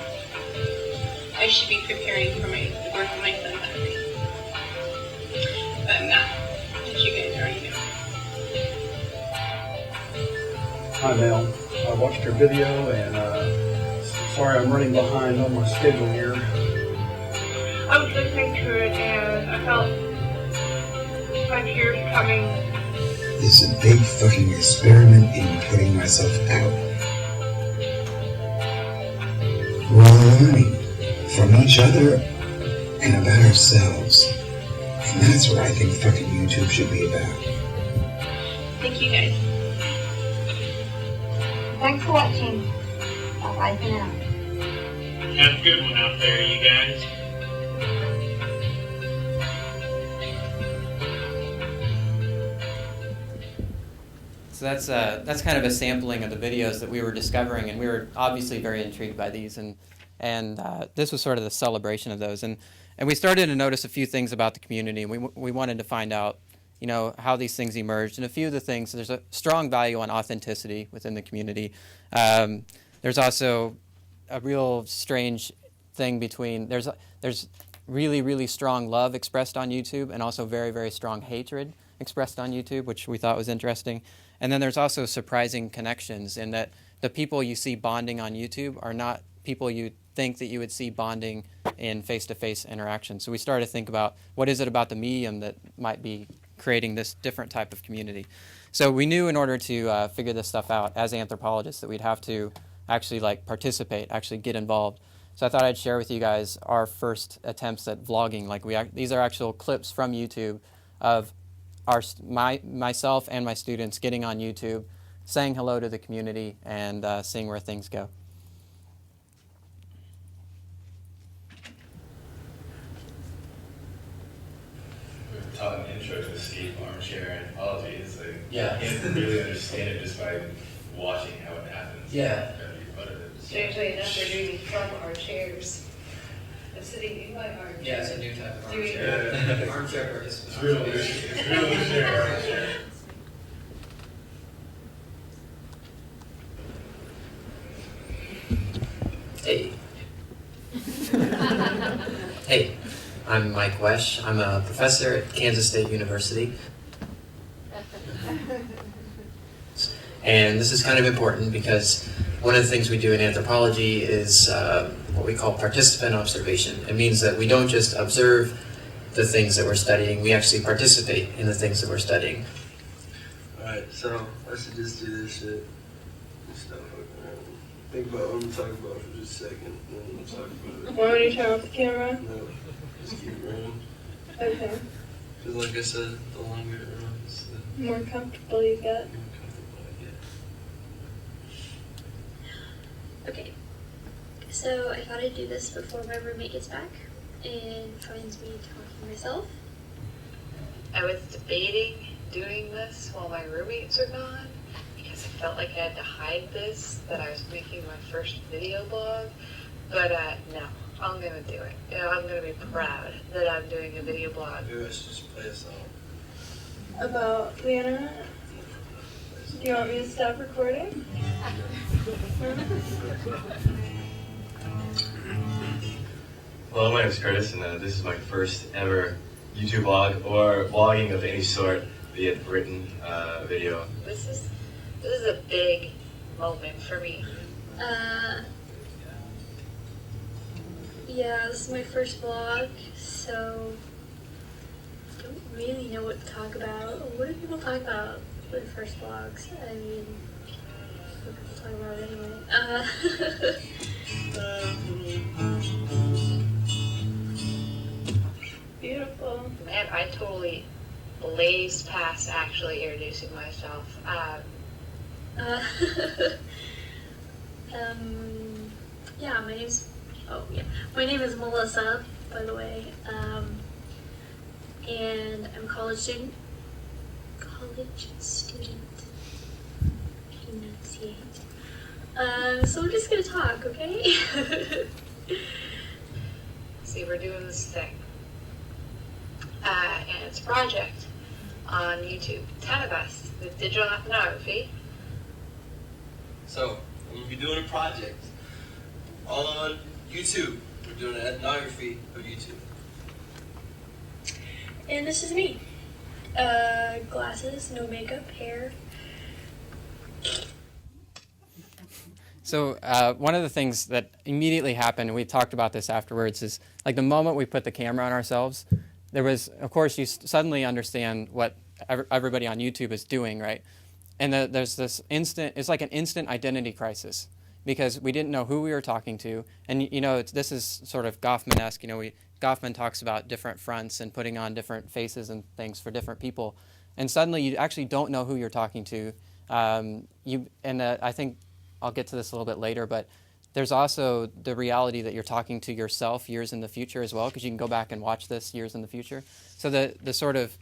I should be preparing for the birth of my son, but I'm not, as you guys already know. Hi Mel, I watched your video and sorry I'm running behind on my schedule here. I was listening to it, and I felt my tears coming. This is a big fucking experiment in putting myself out. We're learning from each other and about ourselves. And that's what I think fucking YouTube should be about. Thank you guys. Thanks for watching. Bye for now. Have a good one out there, you guys. So that's kind of a sampling of the videos that we were discovering, and we were obviously very intrigued by these. And And this was sort of the celebration of those. And we started to notice a few things about the community. We wanted to find out, you know, how these things emerged. And a few of the things, there's a strong value on authenticity within the community. There's also a real strange thing between, there's really, really strong love expressed on YouTube and also very, very strong hatred expressed on YouTube, which we thought was interesting. And then there's also surprising connections in that the people you see bonding on YouTube are not people you think that you would see bonding in face-to-face interaction. So we started to think about what is it about the medium that might be creating this different type of community. So we knew in order to figure this stuff out as anthropologists that we'd have to actually participate, actually get involved. So I thought I'd share with you guys our first attempts at vlogging. These are actual clips from YouTube of myself and my students getting on YouTube, saying hello to the community, and seeing where things go. Taught an intro to escape armchair anthropology. It's like yeah. You can't really understand it just by watching how it happens. Yeah. Strangely enough, they're doing it from our chairs. I'm sitting in my armchair. Yeah, it's a new type of armchair. Armchair participant. It's real chair armchair. Hey. Hey, I'm Mike Wesch. I'm a professor at Kansas State University. And this is kind of important because one of the things we do in anthropology is what we call participant observation. It means that we don't just observe the things that we're studying, we actually participate in the things that we're studying. Alright, so I should just do this shit. Just stop fucking around. Think about what I'm talking about for just a second, and then we'll talk about it. Why don't you turn off the camera? No, just keep it running. Okay. Because like I said, the longer it runs, the more comfortable you get. more comfortable I get. Okay, so I thought I'd do this before my roommate gets back and finds me talking myself. I was debating doing this while my roommates are gone because I felt like I had to hide this, that I was making my first video blog, but no, I'm gonna do it. You know, I'm gonna be proud that I'm doing a video blog. Maybe I should just play a song. About the internet? Do you want me to stop recording? Well, my name is Curtis, and this is my first ever YouTube blog or vlogging of any sort, be it written, video. This is a big moment for me. Yeah, this is my first vlog, so I don't really know what to talk about. What do people talk about for their first vlogs? I mean, what do people talk about anyway? Beautiful. Man, I totally blazed past actually introducing myself. Yeah, my name is Melissa, by the way, and I'm a college student. Enunciate. So we're just gonna talk, okay? See, we're doing this thing. And it's a project on YouTube. 10 of us with digital ethnography. So, I'm going to be doing a project on YouTube. We're doing an ethnography of YouTube. And this is me. Glasses, no makeup, hair. So one of the things that immediately happened, and we talked about this afterwards, is like the moment we put the camera on ourselves, there was, of course, you suddenly understand what everybody on YouTube is doing, right? And there's this it's like an instant identity crisis because we didn't know who we were talking to. And, you know, this is sort of Goffman-esque. You know, Goffman talks about different fronts and putting on different faces and things for different people. And suddenly you actually don't know who you're talking to. I think I'll get to this a little bit later, but there's also the reality that you're talking to yourself years in the future as well, because you can go back and watch this years in the future. So the sort of,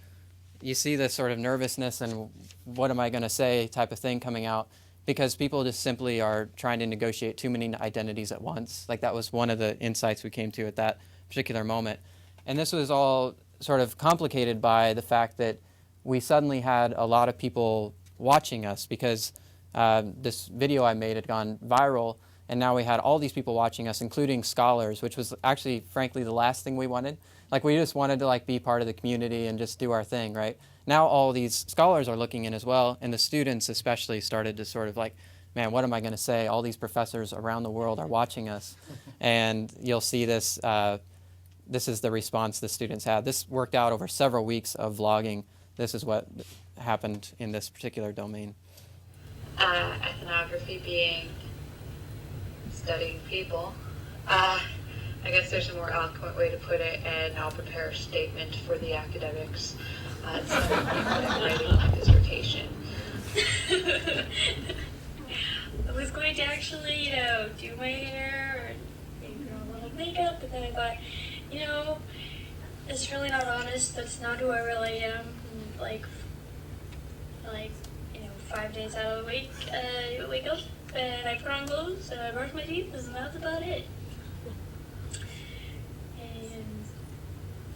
you see this sort of nervousness and what am I going to say type of thing coming out, because people just simply are trying to negotiate too many identities at once. Like that was one of the insights we came to at that particular moment. And this was all sort of complicated by the fact that we suddenly had a lot of people watching us because this video I made had gone viral, and now we had all these people watching us, including scholars, which was actually, frankly, the last thing we wanted. Like, we just wanted to, like, be part of the community and just do our thing, right? Now all these scholars are looking in as well, and the students especially started to sort of like, man, what am I going to say? All these professors around the world are watching us. And you'll see this, this is the response the students had. This worked out over several weeks of vlogging. This is what happened in this particular domain. Ethnography being studying people. I guess there's a more eloquent way to put it, and I'll prepare a statement for the academics. It's writing my dissertation. I was going to actually, do my hair and maybe put on a little makeup, but then I thought, it's really not honest. That's not who I really am. Like 5 days out of the week, I wake up and I put on clothes and I brush my teeth, and that's about it. And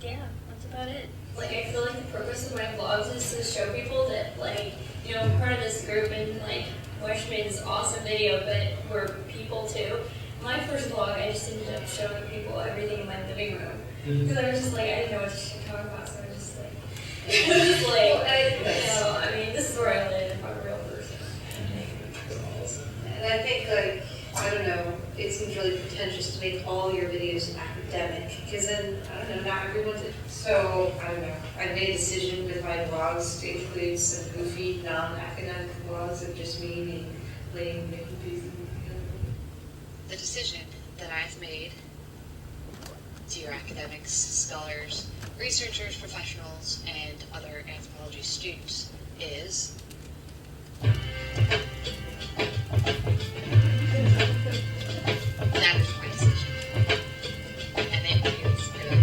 yeah, that's about it. Like, I feel like the purpose of my vlogs is to show people that, I'm part of this group, and Wesch made this awesome video, but we're people too. My first vlog, I just ended up showing people everything in my living room. Because I was just I didn't know what to talk about, so I was just this is where I live, I'm a real person. And I think, it seems really pretentious to make all your videos academic, because then, not everyone's. So, I made a decision with my vlogs to include some goofy, non-academic vlogs of just me being lame, making pieces. The decision that I've made, dear academics, scholars, researchers, professionals, and other anthropology students, is that is my decision. And it feels good.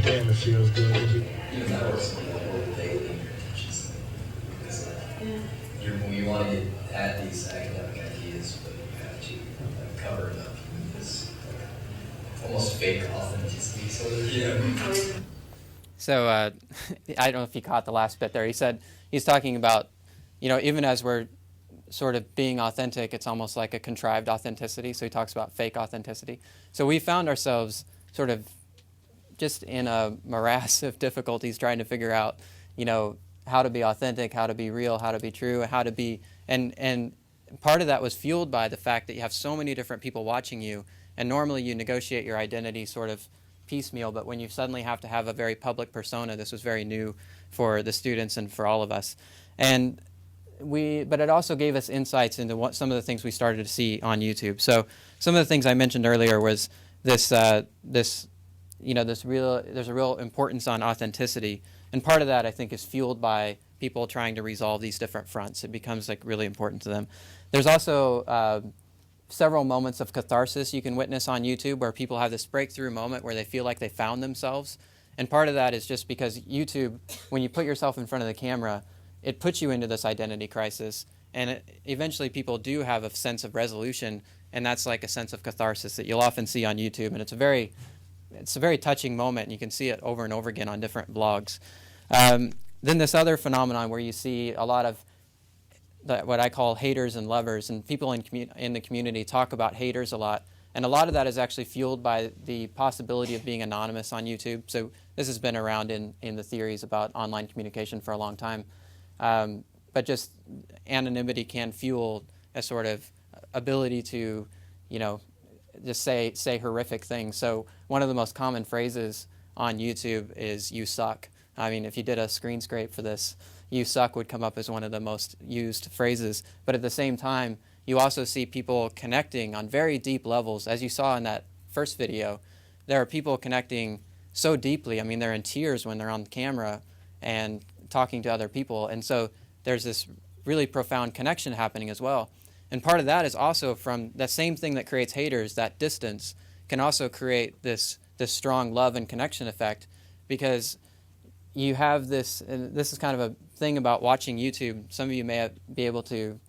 Damn, it feels good. That was daily. You want to add these academic ideas, but you have to cover it up with this almost fake authenticity sort of. Yeah. So I don't know if you caught the last bit there. He's talking about, even as we're sort of being authentic, it's almost like a contrived authenticity. So he talks about fake authenticity. So we found ourselves sort of just in a morass of difficulties trying to figure out, how to be authentic, how to be real, how to be true, how to be, and part of that was fueled by the fact that you have so many different people watching you, and normally you negotiate your identity sort of piecemeal, but when you suddenly have to have a very public persona, this was very new for the students and for all of us. But it also gave us insights into some of the things we started to see on YouTube. So some of the things I mentioned earlier was there's a real importance on authenticity, and part of that I think is fueled by people trying to resolve these different fronts. It becomes really important to them. There's also several moments of catharsis you can witness on YouTube where people have this breakthrough moment where they feel like they found themselves. And part of that is just because YouTube, when you put yourself in front of the camera, it puts you into this identity crisis. And eventually people do have a sense of resolution, and that's like a sense of catharsis that you'll often see on YouTube. And it's a very touching moment, and you can see it over and over again on different vlogs. Then this other phenomenon where you see a lot of what I call haters and lovers, and people in the community talk about haters a lot, and a lot of that is actually fueled by the possibility of being anonymous on YouTube. So this has been around in the theories about online communication for a long time, but just anonymity can fuel a sort of ability to, just say horrific things. So one of the most common phrases on YouTube is "you suck." I mean, if you did a screen scrape for this, "you suck" would come up as one of the most used phrases. But at the same time, you also see people connecting on very deep levels. As you saw in that first video, there are people connecting so deeply. I mean, they're in tears when they're on camera and talking to other people. And so there's this really profound connection happening as well. And part of that is also from the same thing that creates haters, that distance, can also create this strong love and connection effect, because you have this, and this is kind of a thing about watching YouTube. Some of you may be able to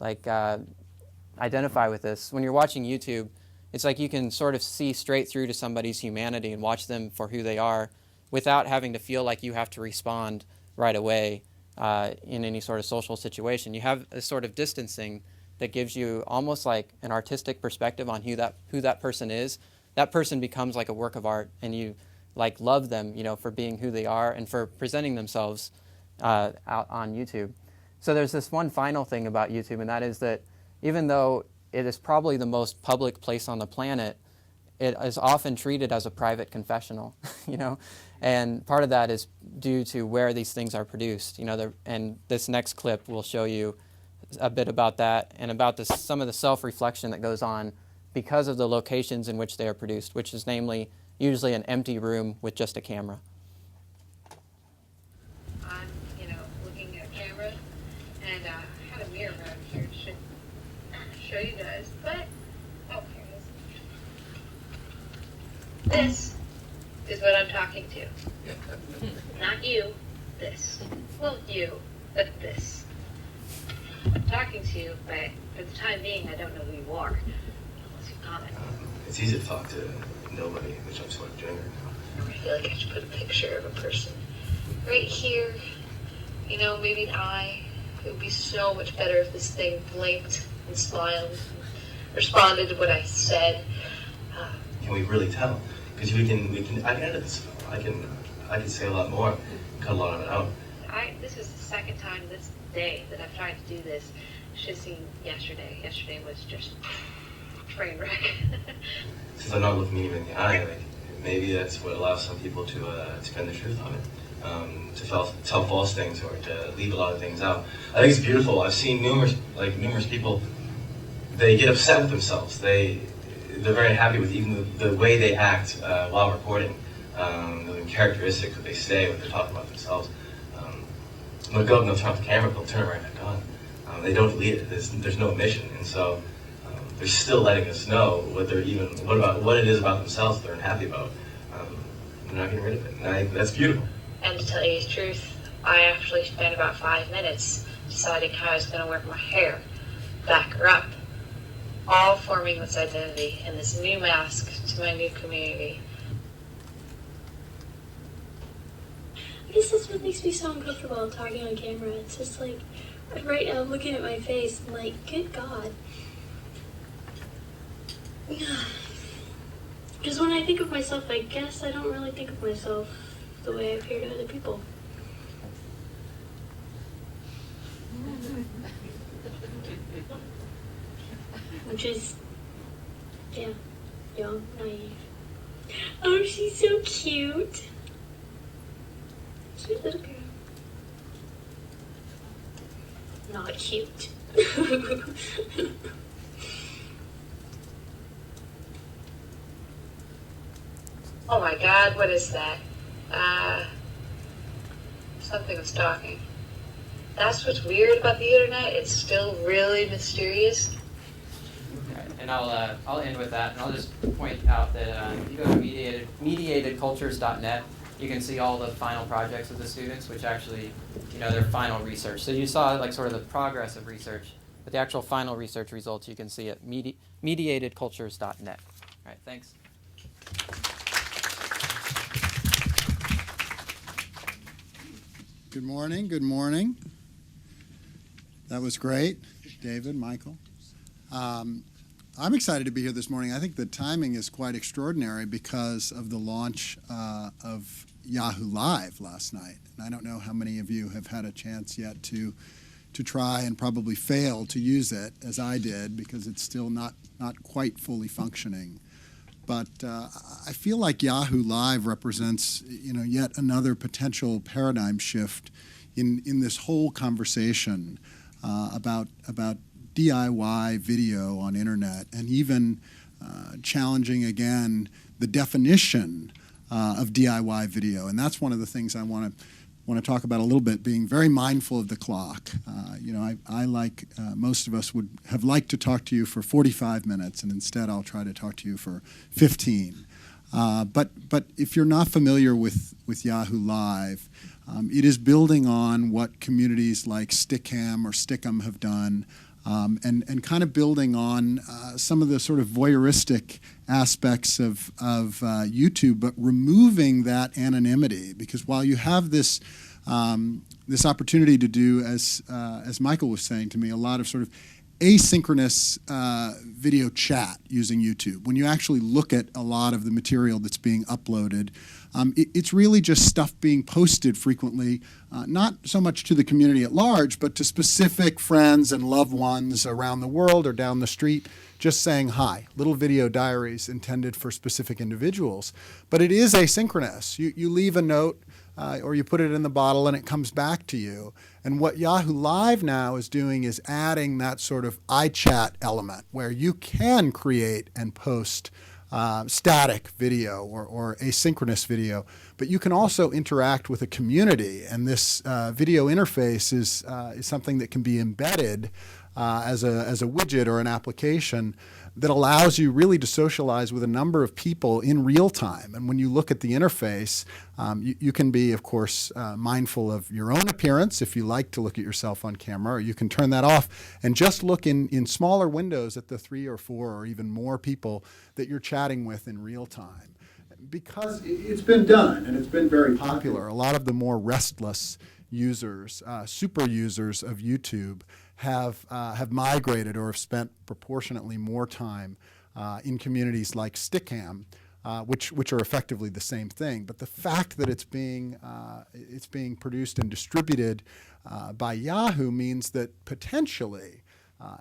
identify with this. When you're watching YouTube, it's like you can sort of see straight through to somebody's humanity and watch them for who they are without having to feel like you have to respond right away in any sort of social situation. You have a sort of distancing that gives you almost like an artistic perspective on who that person is. That person becomes like a work of art, and you like love them, for being who they are and for presenting themselves out on YouTube. So there's this one final thing about YouTube, and that is that even though it is probably the most public place on the planet, it is often treated as a private confessional, and part of that is due to where these things are produced. And this next clip will show you a bit about that and about some of the self-reflection that goes on because of the locations in which they are produced, which is namely usually an empty room with just a camera. I'm, looking at a camera, and I had a mirror around here to show you guys, but, oh, here it is. This is what I'm talking to. Not you, this. Well, you, but this. I'm talking to you, but for the time being, I don't know who you are, unless you comment. It's easy to talk to nobody, which I'm sort of doing right now. I feel like I should put a picture of a person right here. Maybe an eye. It would be so much better if this thing blinked and smiled and responded to what I said. Can we really tell? Because I can edit this film. I can say a lot more, cut a lot of it out. This is the second time this day that I've tried to do this. You should have seen yesterday. Yesterday was just train wreck. Since I'm not looking anyone in the eye, maybe that's what allows some people to spend the truth on it, to tell false things or to leave a lot of things out. I think it's beautiful. I've seen numerous people. They get upset with themselves. They're very happy with even the way they act while recording, the characteristics that they say, what they're talking about themselves. They'll go up and they'll turn off the camera, they'll turn it right back on. They don't delete it. There's no omission, and so they're still letting us know what it is about themselves that they're unhappy about. They're not getting rid of it, and that's beautiful. And to tell you the truth, I actually spent about 5 minutes deciding how I was going to work my hair, back her up, all forming this identity and this new mask to my new community. I guess that's what makes me so uncomfortable talking on camera. It's just like, right now I'm looking at my face and like, good God. Because when I think of myself, I guess I don't really think of myself the way I appear to other people. Which is, young, naive. Oh, she's so cute. Cute little girl. Not cute. Oh my God, what is that? Something was talking. That's what's weird about the internet. It's still really mysterious. And I'll end with that, and I'll just point out that if you go to mediatedcultures.net, you can see all the final projects of the students, which actually, their final research. So you saw like sort of the progress of research, but the actual final research results you can see at mediatedcultures.net. All right, thanks. Good morning, good morning. That was great, David, Michael. I'm excited to be here this morning. I think the timing is quite extraordinary because of the launch of Yahoo Live last night. And I don't know how many of you have had a chance yet to try and probably fail to use it, as I did, because it's still not quite fully functioning. But I feel like Yahoo Live represents, yet another potential paradigm shift in this whole conversation about DIY video on internet, and even challenging again the definition of DIY video. And that's one of the things I want to talk about a little bit, being very mindful of the clock. I like most of us would have liked to talk to you for 45 minutes, and instead I'll try to talk to you for 15. But if you're not familiar with Yahoo Live, it is building on what communities like Stickam or Stickum have done and kind of building on some of the sort of voyeuristic aspects of YouTube, but removing that anonymity. Because while you have this this opportunity to do, as Michael was saying to me, a lot of sort of asynchronous video chat using YouTube, when you actually look at a lot of the material that's being uploaded, it's really just stuff being posted frequently, not so much to the community at large, but to specific friends and loved ones around the world or down the street, just saying hi. Little video diaries intended for specific individuals. But it is asynchronous. You leave a note or you put it in the bottle and it comes back to you. And what Yahoo Live now is doing is adding that sort of iChat element where you can create and post static video or asynchronous video, but you can also interact with a community. And this video interface is something that can be embedded as a widget or an application that allows you really to socialize with a number of people in real time. And when you look at the interface, you can be, of course, mindful of your own appearance if you like to look at yourself on camera, or you can turn that off and just look in smaller windows at the 3 or 4 or even more people that you're chatting with in real time. Because it's been done and it's been very popular, a lot of the more restless users, super users of YouTube, have migrated or have spent proportionately more time in communities like Stickam, which are effectively the same thing. But the fact that it's being produced and distributed by Yahoo means that potentially,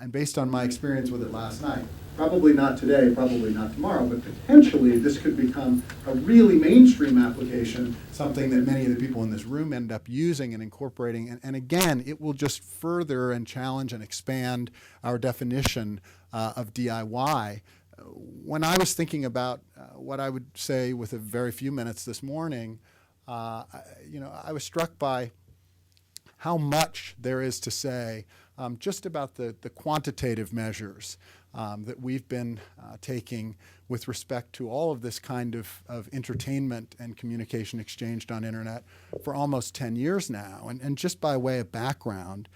and based on my experience with it last night, probably not today, probably not tomorrow, but potentially this could become a really mainstream application, something that many of the people in this room end up using and incorporating. And again, it will just further and challenge and expand our definition of DIY. When I was thinking about what I would say with a very few minutes this morning, I was struck by how much there is to say just about the quantitative measures that we've been taking with respect to all of this kind of entertainment and communication exchanged on internet for almost 10 years now. And just by way of background,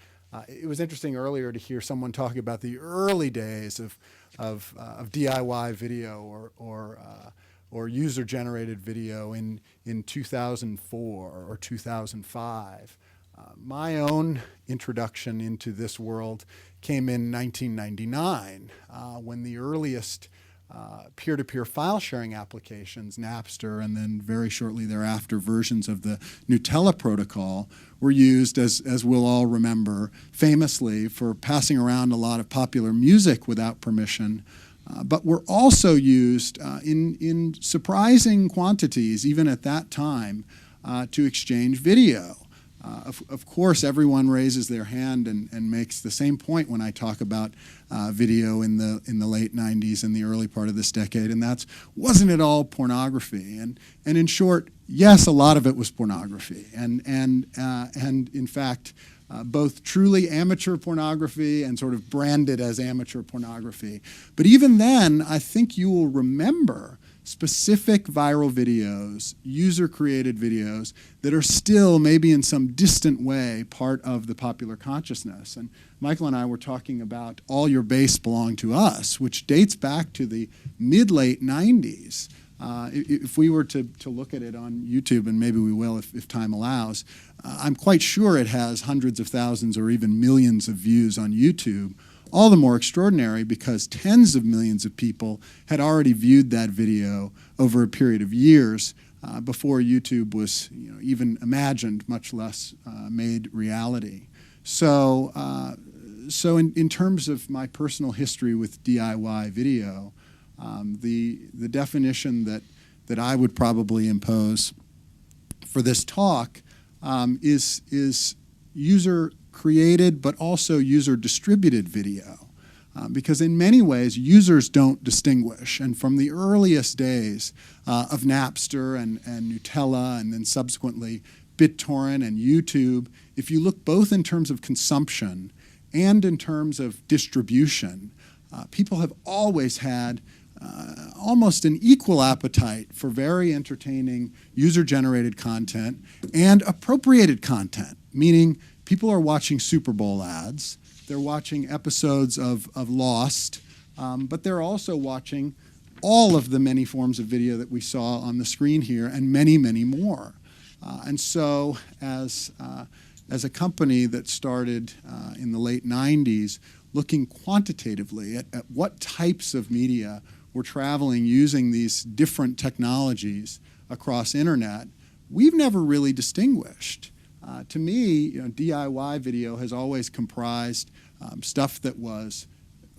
it was interesting earlier to hear someone talking about the early days of DIY video or user-generated video in 2004 or 2005. My own introduction into this world came in 1999 when the earliest peer-to-peer file sharing applications, Napster, and then very shortly thereafter versions of the Nutella protocol were used, as we'll all remember, famously for passing around a lot of popular music without permission, but were also used in surprising quantities, even at that time, to exchange video. Of course, everyone raises their hand and makes the same point when I talk about video in the late 90s and the early part of this decade, and that's, wasn't it all pornography? And in short, yes, a lot of it was pornography, and in fact, both truly amateur pornography and sort of branded as amateur pornography. But even then, I think you will remember specific viral videos, user-created videos, that are still, maybe in some distant way, part of the popular consciousness. And Michael and I were talking about All Your Base Belong to Us, which dates back to the mid-late 90s. If we were to look at it on YouTube, and maybe we will if time allows, I'm quite sure it has hundreds of thousands or even millions of views on YouTube. All the more extraordinary because tens of millions of people had already viewed that video over a period of years before YouTube was even imagined, much less made reality. So in terms of my personal history with DIY video, the definition that I would probably impose for this talk is user-created but also user-distributed video. Because in many ways, users don't distinguish. And from the earliest days of Napster and Nutella and then subsequently BitTorrent and YouTube, if you look both in terms of consumption and in terms of distribution, people have always had almost an equal appetite for very entertaining user-generated content and appropriated content, meaning people are watching Super Bowl ads, they're watching episodes of Lost, but they're also watching all of the many forms of video that we saw on the screen here, and many, many more. And so as a company that started in the late 90s, looking quantitatively at what types of media were traveling using these different technologies across internet, we've never really distinguished. To me, DIY video has always comprised stuff that was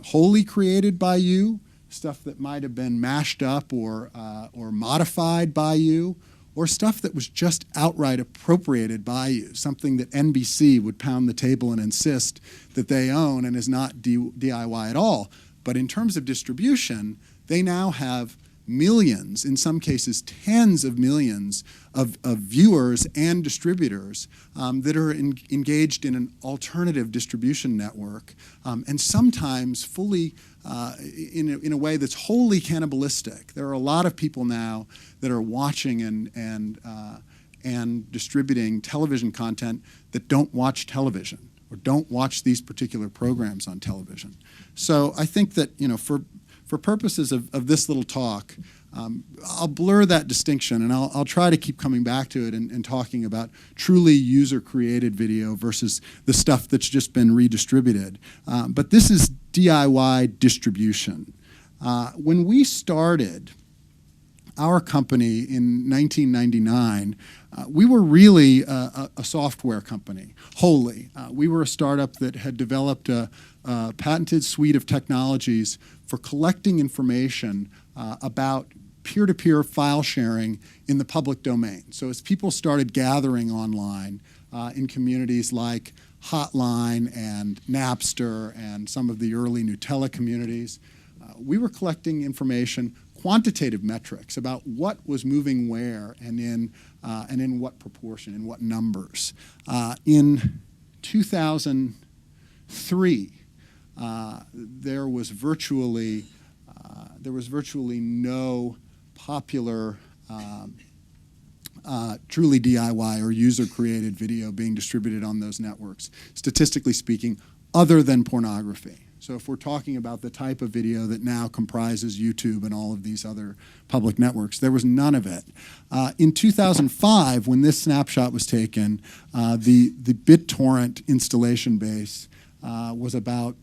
wholly created by you, stuff that might have been mashed up or modified by you, or stuff that was just outright appropriated by you, something that NBC would pound the table and insist that they own and is not DIY at all. But in terms of distribution, they now have millions, in some cases tens of millions of viewers and distributors that are engaged in an alternative distribution network, and sometimes fully in a way that's wholly cannibalistic. There are a lot of people now that are watching and distributing television content that don't watch television or don't watch these particular programs on television. So I think that, for purposes of this little talk, I'll blur that distinction, and I'll try to keep coming back to it and talking about truly user-created video versus the stuff that's just been redistributed. But this is DIY distribution. When we started our company in 1999, we were really a software company, wholly. We were a startup that had developed a patented suite of technologies for collecting information about peer-to-peer file sharing in the public domain. So as people started gathering online in communities like Hotline and Napster and some of the early Nutella communities, we were collecting information, quantitative metrics about what was moving where and in what proportion, in what numbers. In 2003, there was virtually no popular truly DIY or user-created video being distributed on those networks, statistically speaking, other than pornography. So if we're talking about the type of video that now comprises YouTube and all of these other public networks, there was none of it. In 2005, when this snapshot was taken, the BitTorrent installation base was about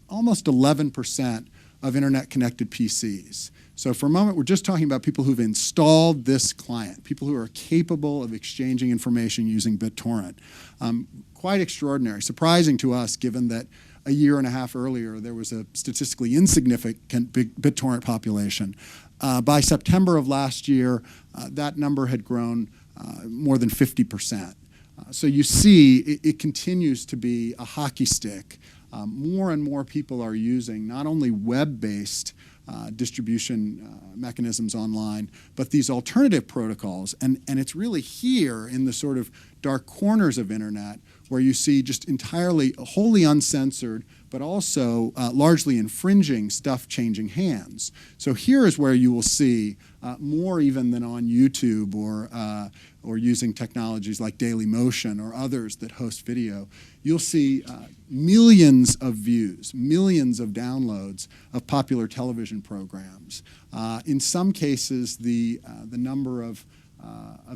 almost 11% of internet-connected PCs. So for a moment, we're just talking about people who've installed this client, people who are capable of exchanging information using BitTorrent. Quite extraordinary, surprising to us, given that a year and a half earlier, there was a statistically insignificant BitTorrent population. By September of last year, that number had grown more than 50%. So you see, it continues to be a hockey stick. More and more people are using not only web-based distribution mechanisms online, but these alternative protocols. And it's really here in the sort of dark corners of internet where you see just entirely, wholly uncensored, but also largely infringing stuff changing hands. So here is where you will see more even than on YouTube or using technologies like Dailymotion or others that host video. You'll see millions of views, millions of downloads of popular television programs. In some cases, the number of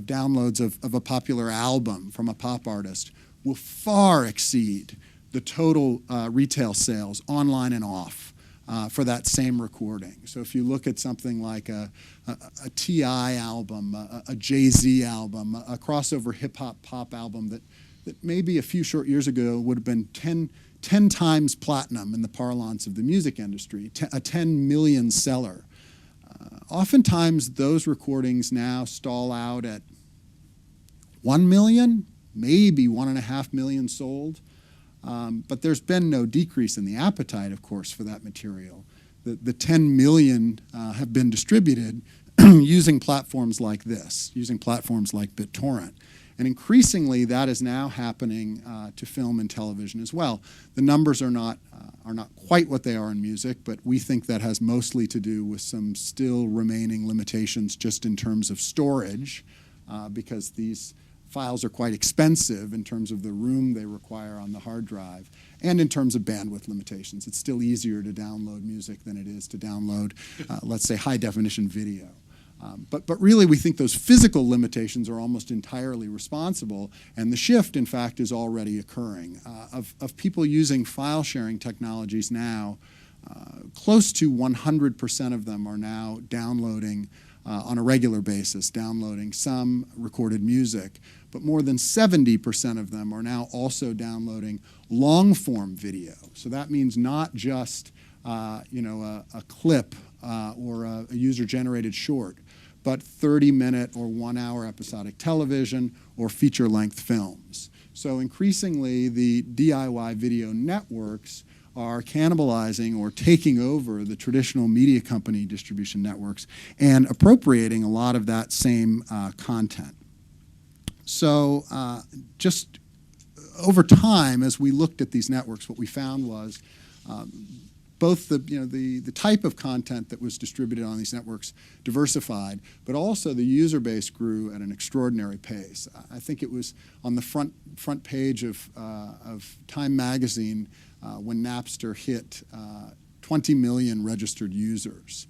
downloads of a popular album from a pop artist will far exceed the total retail sales online and off for that same recording. So if you look at something like a T.I. album, a Jay-Z album, a crossover hip-hop pop album that maybe a few short years ago would have been 10 times platinum in the parlance of the music industry, a 10 million seller. Oftentimes those recordings now stall out at 1 million, maybe 1.5 million sold. But there's been no decrease in the appetite, of course, for that material. The 10 million have been distributed using platforms like this, using platforms like BitTorrent. And increasingly, that is now happening to film and television as well. The numbers are not quite what they are in music, but we think that has mostly to do with some still remaining limitations just in terms of storage, because these files are quite expensive in terms of the room they require on the hard drive and in terms of bandwidth limitations. It's still easier to download music than it is to download, let's say, high-definition video. But really, we think those physical limitations are almost entirely responsible, and the shift, in fact, is already occurring. Of people using file-sharing technologies now, close to 100% of them are now downloading on a regular basis, downloading some recorded music. But more than 70% of them are now also downloading long-form video. So that means not just a clip or a user-generated short, but 30-minute or 1-hour episodic television or feature-length films. So increasingly, the DIY video networks are cannibalizing or taking over the traditional media company distribution networks and appropriating a lot of that same content. So just over time, as we looked at these networks, what we found was both the type of content that was distributed on these networks diversified, but also the user base grew at an extraordinary pace. I think it was on the front page of Time magazine when Napster hit 20 million registered users.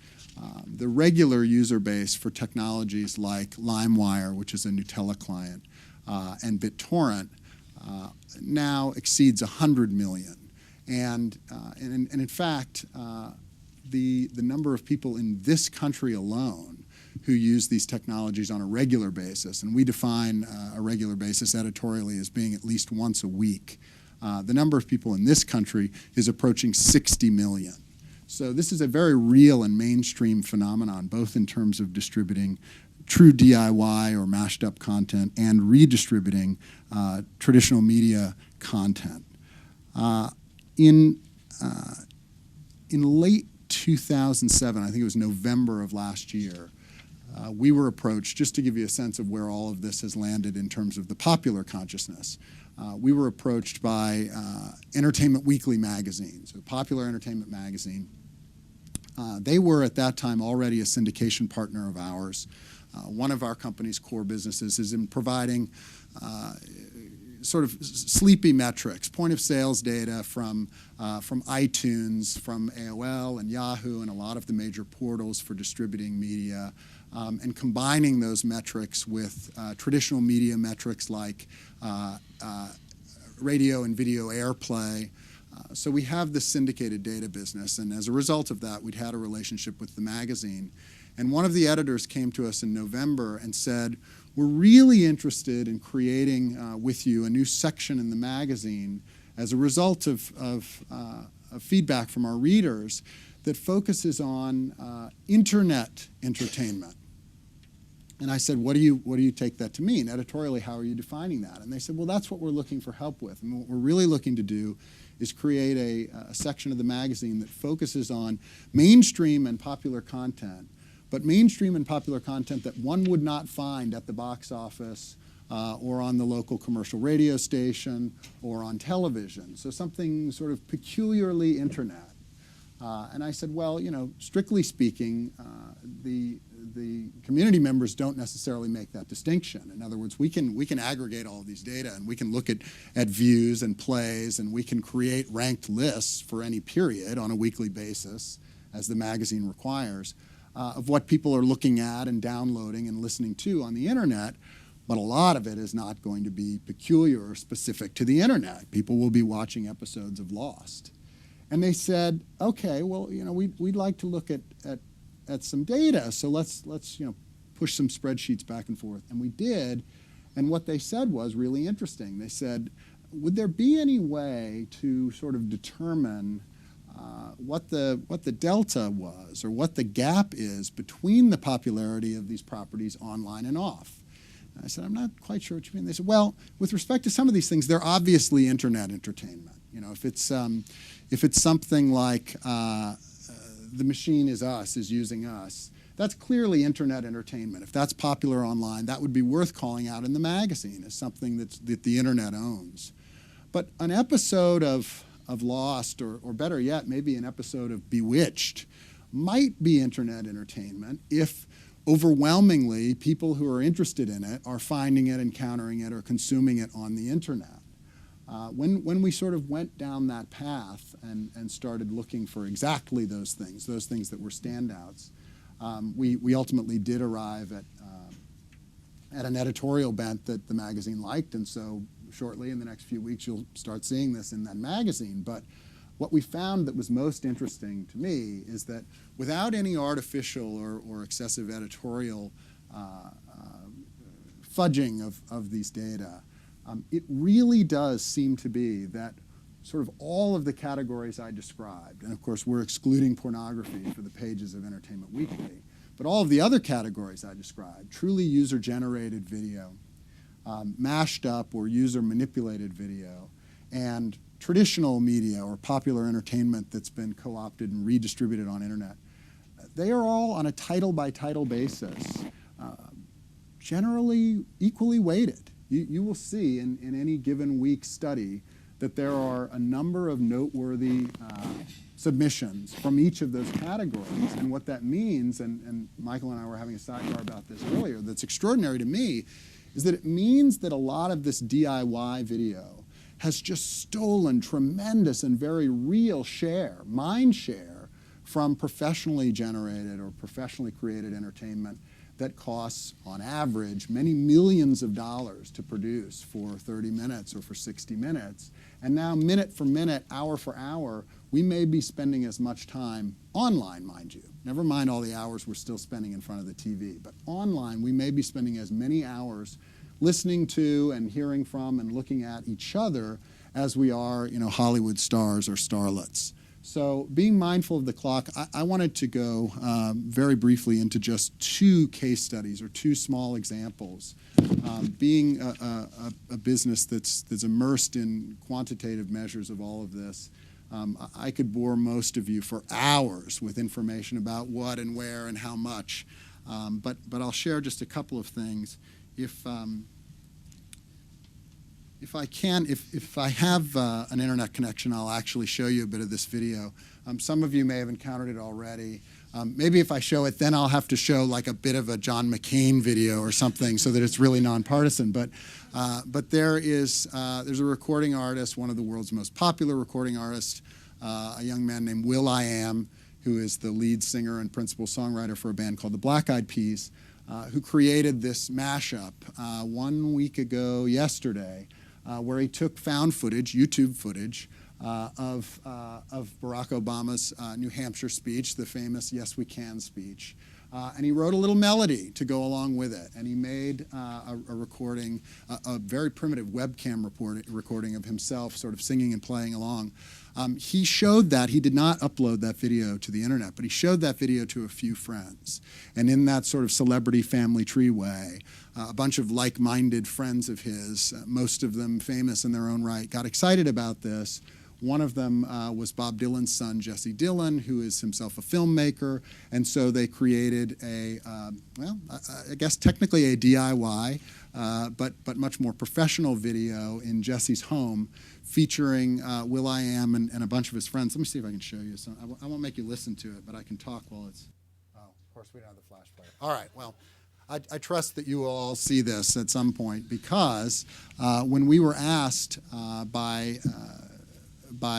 The regular user base for technologies like LimeWire, which is a Nutella client, and BitTorrent now exceeds 100 million. And in fact, the number of people in this country alone who use these technologies on a regular basis, and we define a regular basis editorially as being at least once a week, the number of people in this country is approaching 60 million. So this is a very real and mainstream phenomenon, both in terms of distributing true DIY or mashed up content and redistributing traditional media content. In late 2007, I think it was November of last year, we were approached, just to give you a sense of where all of this has landed in terms of the popular consciousness, we were approached by Entertainment Weekly magazine, so Popular Entertainment magazine. They were at that time already a syndication partner of ours. One of our company's core businesses is in providing sort of sleepy metrics, point of sales data from iTunes, from AOL and Yahoo and a lot of the major portals for distributing media, and combining those metrics with traditional media metrics like radio and video airplay. So we have this syndicated data business, and as a result of that, we'd had a relationship with the magazine. And one of the editors came to us in November and said, we're really interested in creating with you a new section in the magazine as a result of feedback from our readers that focuses on internet entertainment. And I said, what do you take that to mean? Editorially, how are you defining that? And they said, well, that's what we're looking for help with. And what we're really looking to do is create a section of the magazine that focuses on mainstream and popular content, but mainstream and popular content that one would not find at the box office or on the local commercial radio station or on television. So something sort of peculiarly internet. And I said, well, strictly speaking, the community members don't necessarily make that distinction. In other words, we can aggregate all of these data, and we can look at views and plays, and we can create ranked lists for any period on a weekly basis, as the magazine requires, of what people are looking at and downloading and listening to on the internet. But a lot of it is not going to be peculiar or specific to the internet. People will be watching episodes of Lost. And they said, okay, well, we'd like to look at some data, so let's push some spreadsheets back and forth. And we did, and what they said was really interesting. They said, would there be any way to sort of determine what the delta was, or what the gap is between the popularity of these properties online and off? And I said, I'm not quite sure what you mean. They said, well, with respect to some of these things, they're obviously internet entertainment. If it's something like The Machine Is Us, is using us, that's clearly internet entertainment. If that's popular online, that would be worth calling out in the magazine as something that the internet owns. But an episode of Lost, or better yet, maybe an episode of Bewitched, might be internet entertainment if overwhelmingly, people who are interested in it are finding it, encountering it, or consuming it on the internet. When we sort of went down that path and started looking for exactly those things that were standouts, we ultimately did arrive at an editorial bent that the magazine liked, and so shortly in the next few weeks you'll start seeing this in that magazine. But what we found that was most interesting to me is that without any artificial or excessive editorial fudging of these data, it really does seem to be that sort of all of the categories I described, and of course we're excluding pornography for the pages of Entertainment Weekly, but all of the other categories I described, truly user-generated video, mashed up or user-manipulated video, and traditional media or popular entertainment that's been co-opted and redistributed on internet, they are all on a title-by-title basis, generally equally weighted. You will see in any given week study that there are a number of noteworthy submissions from each of those categories. And what that means, and Michael and I were having a sidebar about this earlier, that's extraordinary to me, is that it means that a lot of this DIY video has just stolen tremendous and very real share, mind share, from professionally generated or professionally created entertainment that costs, on average, many millions of dollars to produce for 30 minutes or for 60 minutes. And now, minute for minute, hour for hour, we may be spending as much time online, mind you. Never mind all the hours we're still spending in front of the TV. But online, we may be spending as many hours listening to and hearing from and looking at each other as we are, Hollywood stars or starlets. So being mindful of the clock, I wanted to go very briefly into just two case studies or two small examples. Being a business that's immersed in quantitative measures of all of this, I could bore most of you for hours with information about what and where and how much. But I'll share just a couple of things. If I have an internet connection, I'll actually show you a bit of this video. Some of you may have encountered it already. Maybe if I show it, then I'll have to show like a bit of a John McCain video or something so that it's really nonpartisan. But there's a recording artist, one of the world's most popular recording artists, a young man named will.i.am, who is the lead singer and principal songwriter for a band called the Black Eyed Peas, who created this mashup 1 week ago yesterday, where he took found footage, YouTube footage, of Barack Obama's New Hampshire speech, the famous "Yes, we can" speech. And he wrote a little melody to go along with it. And he made a recording, a very primitive webcam recording of himself sort of singing and playing along. He showed that. He did not upload that video to the internet, but he showed that video to a few friends. And in that sort of celebrity family tree way, a bunch of like-minded friends of his, most of them famous in their own right, got excited about this. One of them was Bob Dylan's son, Jesse Dylan, who is himself a filmmaker. And so they created I guess technically a DIY, but much more professional video in Jesse's home featuring will.i.am and a bunch of his friends. Let me see if I can show you some. I won't make you listen to it, but I can talk while it's... Oh, of course we don't have the flash player. All right, well, I trust that you will all see this at some point because when we were asked by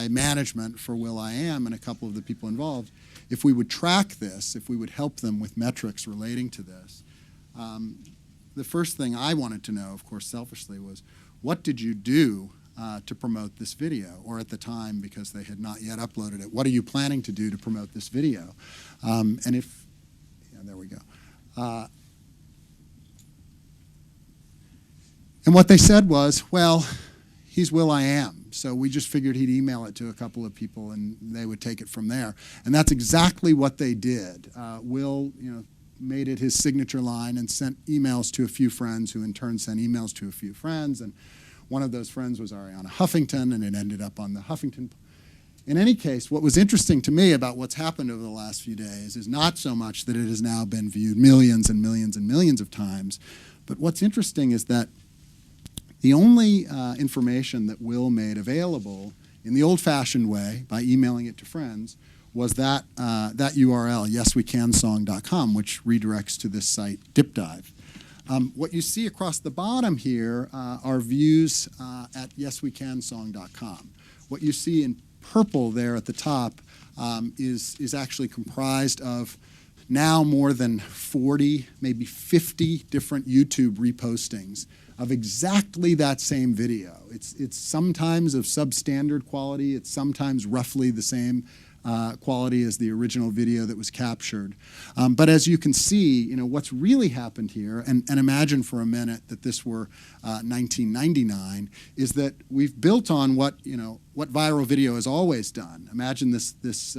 management for will.i.am and a couple of the people involved, if we would track this, if we would help them with metrics relating to this, the first thing I wanted to know, of course selfishly, was what did you do to promote this video? Or at the time, because they had not yet uploaded it, what are you planning to do to promote this video? There we go. And what they said was, well, he's will.i.am. So we just figured he'd email it to a couple of people and they would take it from there. And that's exactly what they did. Will, made it his signature line and sent emails to a few friends who in turn sent emails to a few friends. And one of those friends was Arianna Huffington, and it ended up on the Huffington. In any case, what was interesting to me about what's happened over the last few days is not so much that it has now been viewed millions and millions and millions of times, but what's interesting is that the only information that Will made available in the old-fashioned way, by emailing it to friends, was that URL, yeswekansong.com, which redirects to this site, Dip Dive. What you see across the bottom here are views at yeswekansong.com. What you see in purple there at the top is actually comprised of now more than 40, maybe 50 different YouTube repostings of exactly that same video. It's sometimes of substandard quality, it's sometimes roughly the same quality as the original video that was captured. But as you can see, what's really happened here, and imagine for a minute that this were 1999, is that we've built on what viral video has always done. Imagine this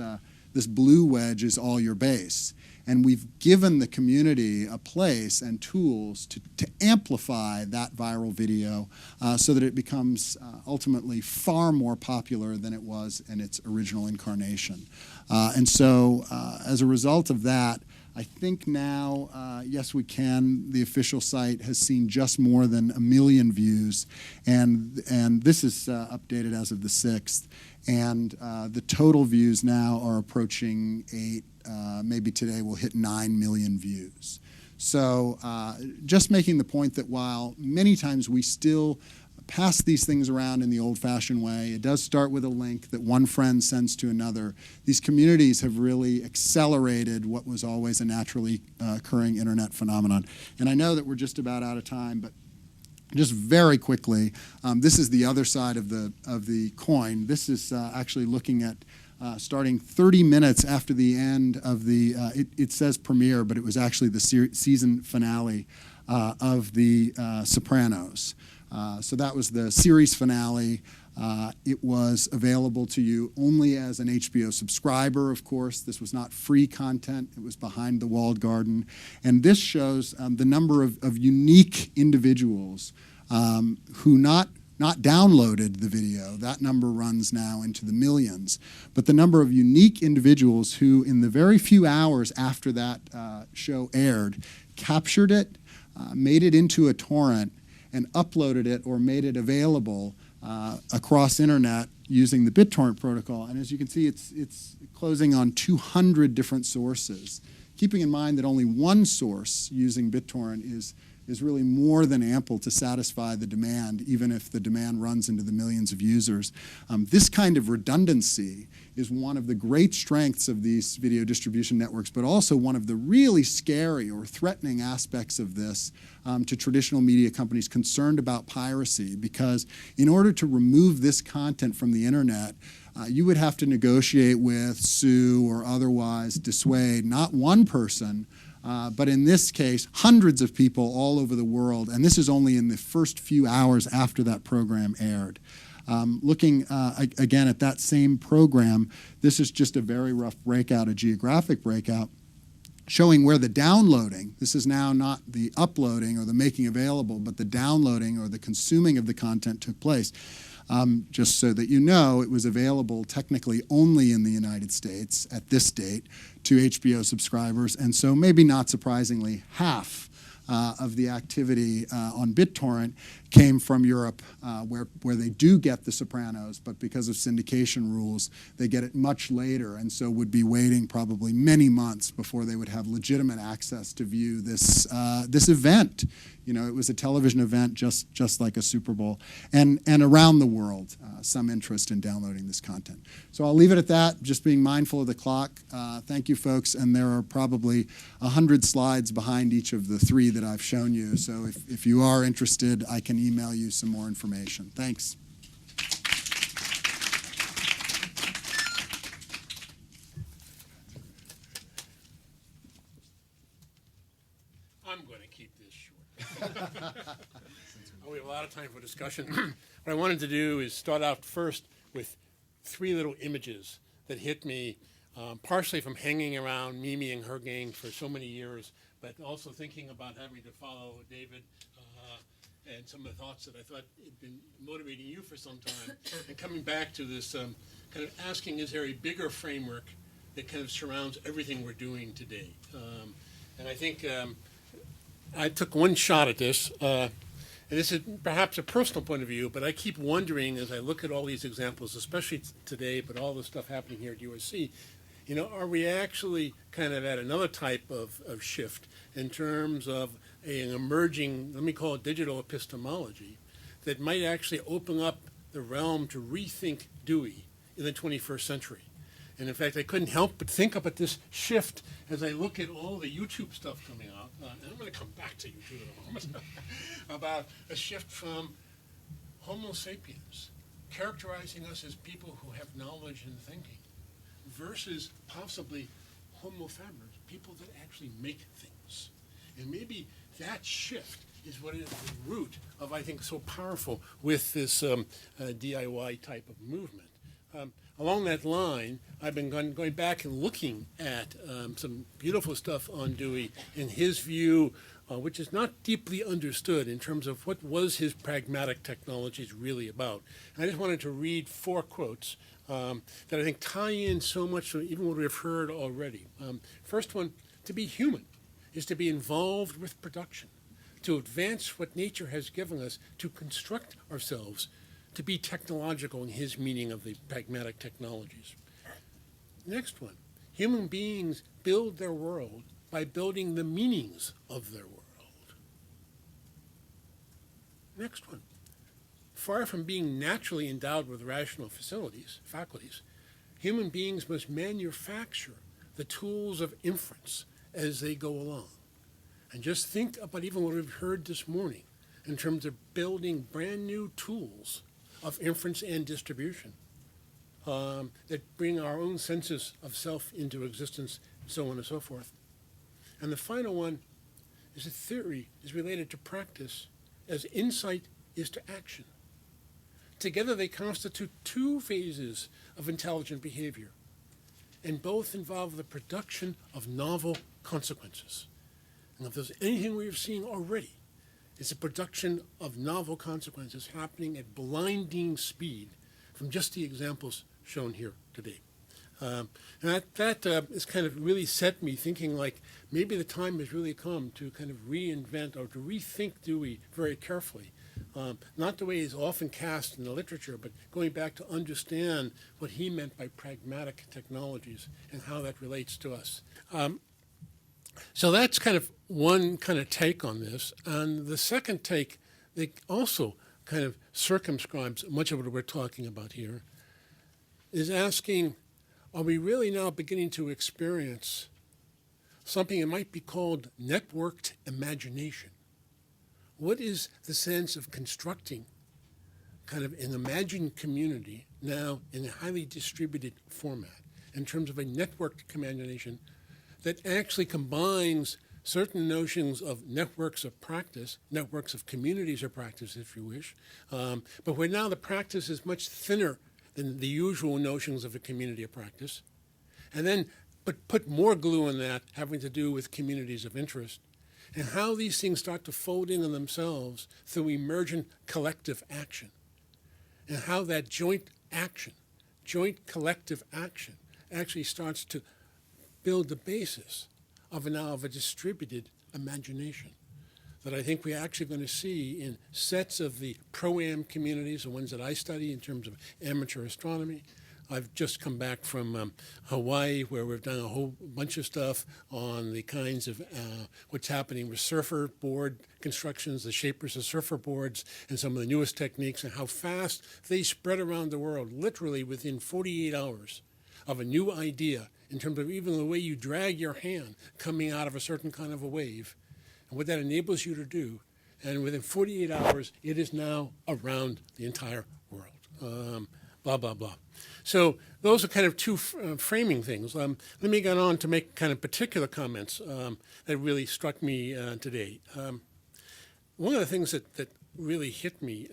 blue wedge is all your base. And we've given the community a place and tools to amplify that viral video so that it becomes ultimately far more popular than it was in its original incarnation. And so as a result of that, I think now, Yes We Can, the official site, has seen just more than 1 million views. And this is updated as of the 6th. And the total views now are approaching 8. Maybe today we'll hit 9 million views. So just making the point that while many times we still pass these things around in the old-fashioned way, it does start with a link that one friend sends to another. These communities have really accelerated what was always a naturally occurring internet phenomenon. And I know that we're just about out of time, but just very quickly, this is the other side of the coin. This is actually looking at starting 30 minutes after the end of the, it says premiere, but it was actually the season finale of The Sopranos. So that was the series finale. It was available to you only as an HBO subscriber, of course. This was not free content. It was behind the walled garden. And this shows the number of unique individuals who not downloaded the video. That number runs now into the millions. But the number of unique individuals who, in the very few hours after that show aired, captured it, made it into a torrent, and uploaded it or made it available across internet using the BitTorrent protocol. And as you can see, it's closing on 200 different sources. Keeping in mind that only one source using BitTorrent is really more than ample to satisfy the demand, even if the demand runs into the millions of users. This kind of redundancy is one of the great strengths of these video distribution networks, but also one of the really scary or threatening aspects of this to traditional media companies concerned about piracy, because in order to remove this content from the internet, you would have to negotiate with, sue, or otherwise dissuade not one person, but in this case, hundreds of people all over the world, and this is only in the first few hours after that program aired. Looking again at that same program, this is just a very rough breakout, a geographic breakout, showing where the downloading, this is now not the uploading or the making available, but the downloading or the consuming of the content took place. Just so that you know, it was available technically only in the United States at this date to HBO subscribers, and so maybe not surprisingly, half of the activity on BitTorrent came from Europe, where they do get The Sopranos, but because of syndication rules, they get it much later, and so would be waiting probably many months before they would have legitimate access to view this event. You know, it was a television event just like a Super Bowl, and around the world, some interest in downloading this content. So I'll leave it at that, just being mindful of the clock. Thank you, folks, and there are probably 100 slides behind each of the 3 that I've shown you, so if you are interested, I can email you some more information. Thanks. I'm going to keep this short. We have a lot of time for discussion. What I wanted to do is start out first with 3 little images that hit me, partially from hanging around Mimi and her gang for so many years, but also thinking about having to follow David and some of the thoughts that I thought had been motivating you for some time, and coming back to this kind of asking, is there a bigger framework that kind of surrounds everything we're doing today? And I think I took one shot at this, and this is perhaps a personal point of view, but I keep wondering as I look at all these examples, especially today, but all the stuff happening here at USC, are we actually kind of at another type of shift in terms of an emerging, let me call it digital epistemology, that might actually open up the realm to rethink Dewey in the 21st century? And in fact, I couldn't help but think about this shift as I look at all the YouTube stuff coming out. And I'm going to come back to YouTube in a moment about a shift from Homo sapiens, characterizing us as people who have knowledge and thinking, versus possibly Homo faber, people that actually make things. And maybe that shift is what is the root of, I think, so powerful with this DIY type of movement. Along that line, I've been going back and looking at some beautiful stuff on Dewey and his view, which is not deeply understood in terms of what was his pragmatic technologies really about. And I just wanted to read 4 quotes that I think tie in so much to even what we've heard already. First one, to be human is to be involved with production, to advance what nature has given us, to construct ourselves, to be technological in his meaning of the pragmatic technologies. Next one, human beings build their world by building the meanings of their world. Next one, far from being naturally endowed with rational faculties, human beings must manufacture the tools of inference as they go along. And just think about even what we've heard this morning in terms of building brand new tools of inference and distribution that bring our own senses of self into existence, so on and so forth. And the final one is a theory is related to practice as insight is to action. Together they constitute 2 phases of intelligent behavior, and both involve the production of novel consequences. And if there's anything we have seen already, it's the production of novel consequences happening at blinding speed from just the examples shown here today. And that has kind of really set me thinking like maybe the time has really come to kind of reinvent or to rethink Dewey very carefully. Not the way he's often cast in the literature, but going back to understand what he meant by pragmatic technologies and how that relates to us. So that's kind of one kind of take on this. And the second take that also kind of circumscribes much of what we're talking about here is asking, are we really now beginning to experience something that might be called networked imagination? What is the sense of constructing kind of an imagined community now in a highly distributed format in terms of a networked imagination that actually combines certain notions of networks of practice, networks of communities of practice, if you wish, but where now the practice is much thinner than the usual notions of a community of practice, and then put more glue on that having to do with communities of interest, and how these things start to fold in on themselves through emergent collective action, and how that joint collective action, actually starts to build the basis of a distributed imagination that I think we're actually going to see in sets of the pro-am communities, the ones that I study in terms of amateur astronomy. I've just come back from Hawaii, where we've done a whole bunch of stuff on the kinds of what's happening with surfer board constructions, the shapers of surfer boards, and some of the newest techniques, and how fast they spread around the world, literally within 48 hours of a new idea in terms of even the way you drag your hand coming out of a certain kind of a wave, and what that enables you to do. And within 48 hours, it is now around the entire world. Blah, blah, blah. So those are kind of 2 framing things. Let me get on to make kind of particular comments that really struck me today. One of the things that really hit me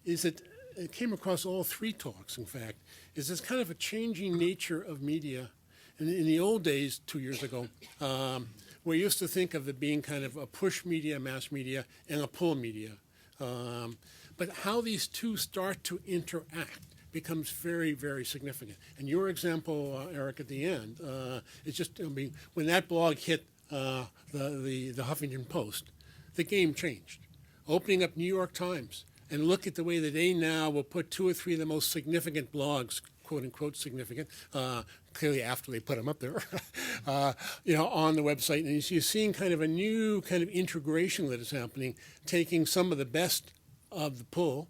is that it came across all 3 talks, in fact, is this kind of a changing nature of media. And in the old days, 2 years ago, we used to think of it being kind of a push media, mass media, and a pull media. But how these 2 start to interact becomes very, very significant. And your example, Eric, at the end, it's just, I mean, when that blog hit the Huffington Post, the game changed. Opening up New York Times and look at the way that they now will put 2 or 3 of the most significant blogs quote unquote significant, clearly after they put them up there, on the website. And you're seeing kind of a new kind of integration that is happening, taking some of the best of the pull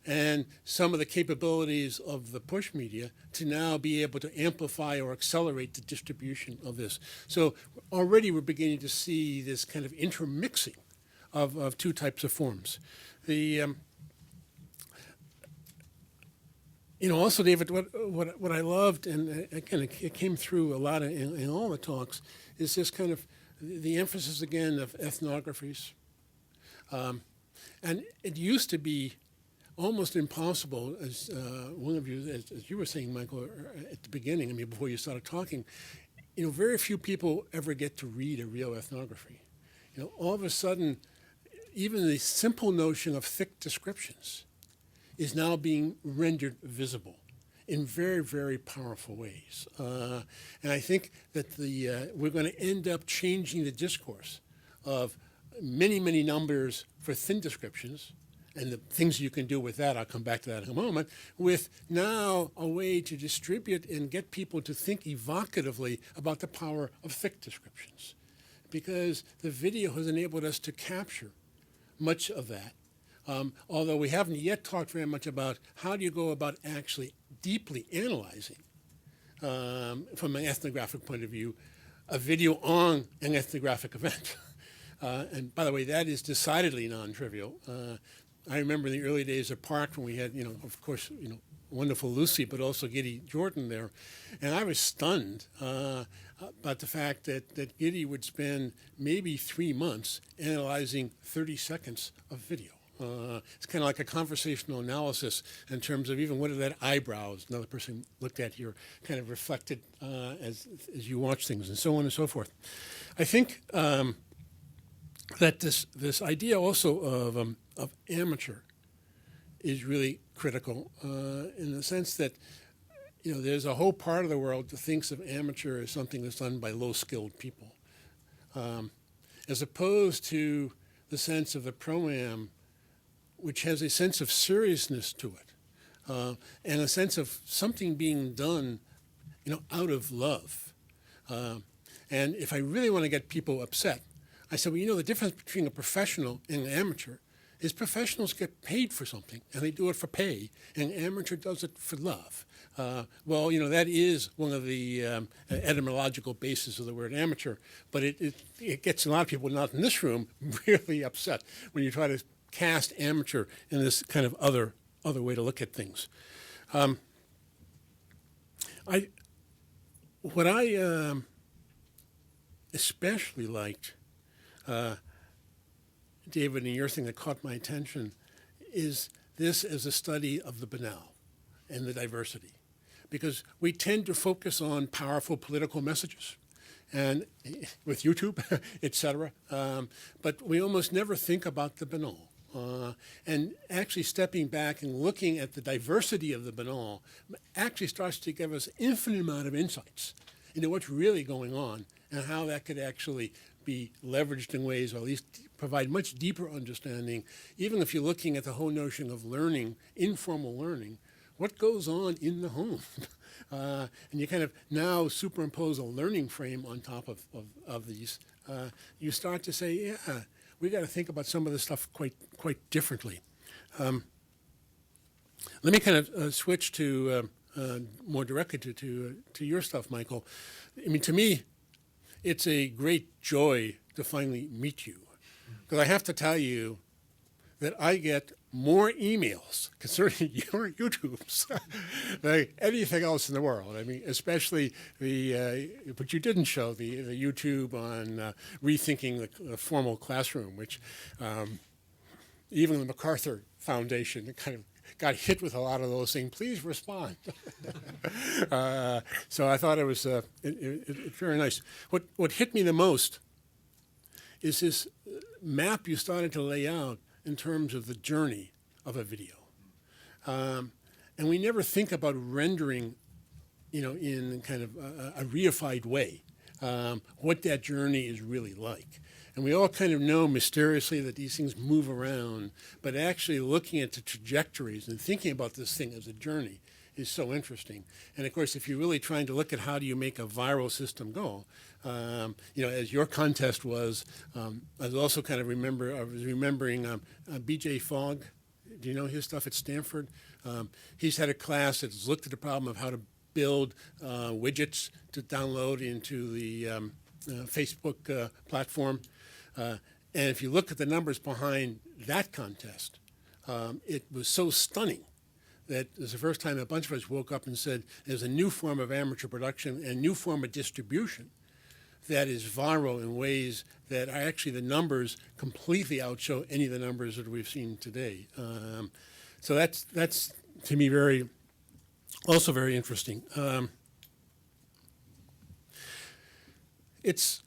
and some of the capabilities of the push media to now be able to amplify or accelerate the distribution of this. So already we're beginning to see this kind of intermixing of two types of forms. Also, David, what I loved, and again, it came through a lot in all the talks, is this kind of the emphasis again of ethnographies. And it used to be almost impossible, as one of you, as you were saying, Michael, at the beginning, before you started talking, very few people ever get to read a real ethnography. All of a sudden, even the simple notion of thick descriptions is now being rendered visible in very, very powerful ways. And I think that we're going to end up changing the discourse of many, many numbers for thin descriptions, and the things you can do with that, I'll come back to that in a moment, with now a way to distribute and get people to think evocatively about the power of thick descriptions. Because the video has enabled us to capture much of that. Although we haven't yet talked very much about how do you go about actually deeply analyzing, from an ethnographic point of view, a video on an ethnographic event. And by the way, that is decidedly non-trivial. I remember in the early days of Park when we had, of course, wonderful Lucy, but also Giddy Jordan there. And I was stunned about the fact that Giddy would spend maybe 3 months analyzing 30 seconds of video. It's kind of like a conversational analysis in terms of even what are that eyebrows, another person looked at here, kind of reflected as you watch things, and so on and so forth. I think that this idea also of amateur is really critical in the sense that there's a whole part of the world that thinks of amateur as something that's done by low-skilled people, as opposed to the sense of the pro-am, which has a sense of seriousness to it, and a sense of something being done, out of love. And if I really want to get people upset, I said, well, the difference between a professional and an amateur is professionals get paid for something, and they do it for pay, and an amateur does it for love. That is one of the etymological bases of the word amateur, but it gets a lot of people not in this room really upset when you try to cast amateur in this kind of other way to look at things. What I especially liked, David, in your thing that caught my attention, is this as a study of the banal and the diversity. Because we tend to focus on powerful political messages, and with YouTube, et cetera, but we almost never think about the banal. And actually stepping back and looking at the diversity of the banal actually starts to give us infinite amount of insights into what's really going on and how that could actually be leveraged in ways, or at least provide much deeper understanding, even if you're looking at the whole notion of learning, informal learning, what goes on in the home. And you kind of now superimpose a learning frame on top of these. You start to say, yeah, we got to think about some of this stuff quite differently. Let me kind of switch to more directly to your stuff, Michael. To me, it's a great joy to finally meet you, because I have to tell you that I get more emails concerning your YouTubes than anything else in the world. Especially but you didn't show the YouTube on rethinking the formal classroom, which even the MacArthur Foundation kind of got hit with a lot of those saying, please respond. So I thought it was very nice. What hit me the most is this map you started to lay out in terms of the journey of a video. And we never think about rendering, in kind of a reified way, what that journey is really like. And we all kind of know mysteriously that these things move around, but actually looking at the trajectories and thinking about this thing as a journey is so interesting. And of course, if you're really trying to look at how do you make a viral system go, as your contest was, I was also kind of remembering B.J. Fogg. Do you know his stuff at Stanford? He's had a class that's looked at the problem of how to build widgets to download into the Facebook platform. And if you look at the numbers behind that contest, it was so stunning that it was the first time a bunch of us woke up and said there's a new form of amateur production and a new form of distribution that is viral in ways that are actually the numbers completely outshow any of the numbers that we've seen today. So that's to me also very interesting. It's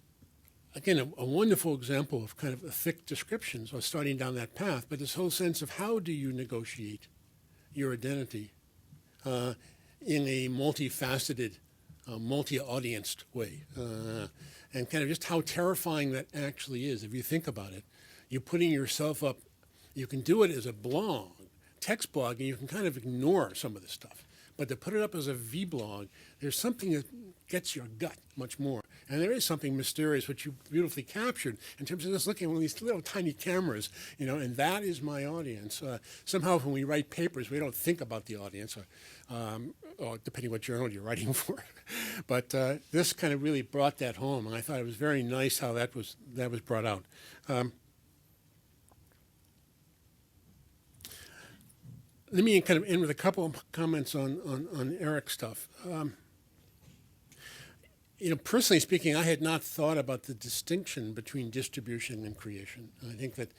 again a wonderful example of kind of thick descriptions or starting down that path, but this whole sense of how do you negotiate your identity in a multifaceted, multi-audienced way, and kind of just how terrifying that actually is. If you think about it, you're putting yourself up. You can do it as a blog, text blog, and you can kind of ignore some of this stuff. But to put it up as a V-blog, there's something that gets your gut much more. And there is something mysterious, which you beautifully captured in terms of just looking at one of these little tiny cameras, and that is my audience. Somehow when we write papers, we don't think about the audience, or depending what journal you're writing for. But this kind of really brought that home, and I thought it was very nice how that was brought out. Let me kind of end with a couple of comments on Eric's stuff. Personally speaking, I had not thought about the distinction between distribution and creation. I think that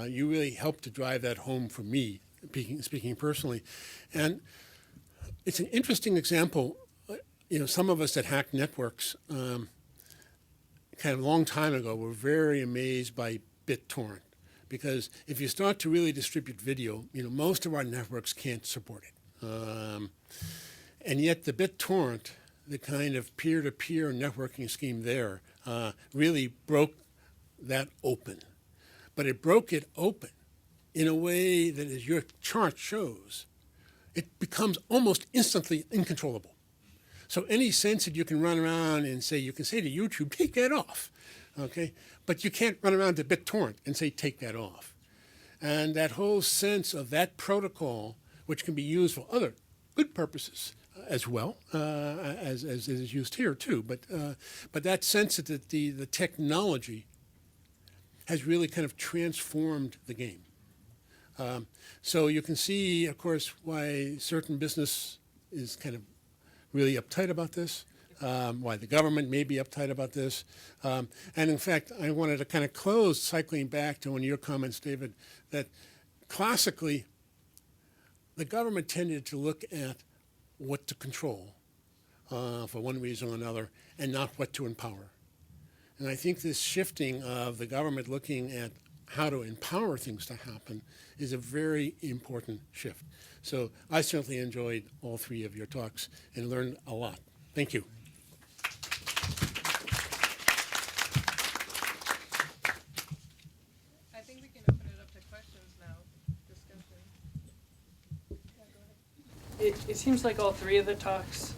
you really helped to drive that home for me, speaking personally. And it's an interesting example. Some of us that hacked networks kind of a long time ago were very amazed by BitTorrent. Because if you start to really distribute video, most of our networks can't support it. And yet the BitTorrent, the kind of peer-to-peer networking scheme there, really broke that open. But it broke it open in a way that, as your chart shows, it becomes almost instantly uncontrollable. So any sense that you can run around and say, you can say to YouTube, take that off. Okay, but you can't run around to BitTorrent and say, take that off. And that whole sense of that protocol, which can be used for other good purposes as well, as it is used here too, but that sense that the technology has really kind of transformed the game. So you can see, of course, why certain business is kind of really uptight about this. Why the government may be uptight about this. And in fact, I wanted to kind of close cycling back to one of your comments, David, that classically, the government tended to look at what to control for one reason or another and not what to empower. And I think this shifting of the government looking at how to empower things to happen is a very important shift. So I certainly enjoyed all three of your talks and learned a lot. Thank you. It seems like all three of the talks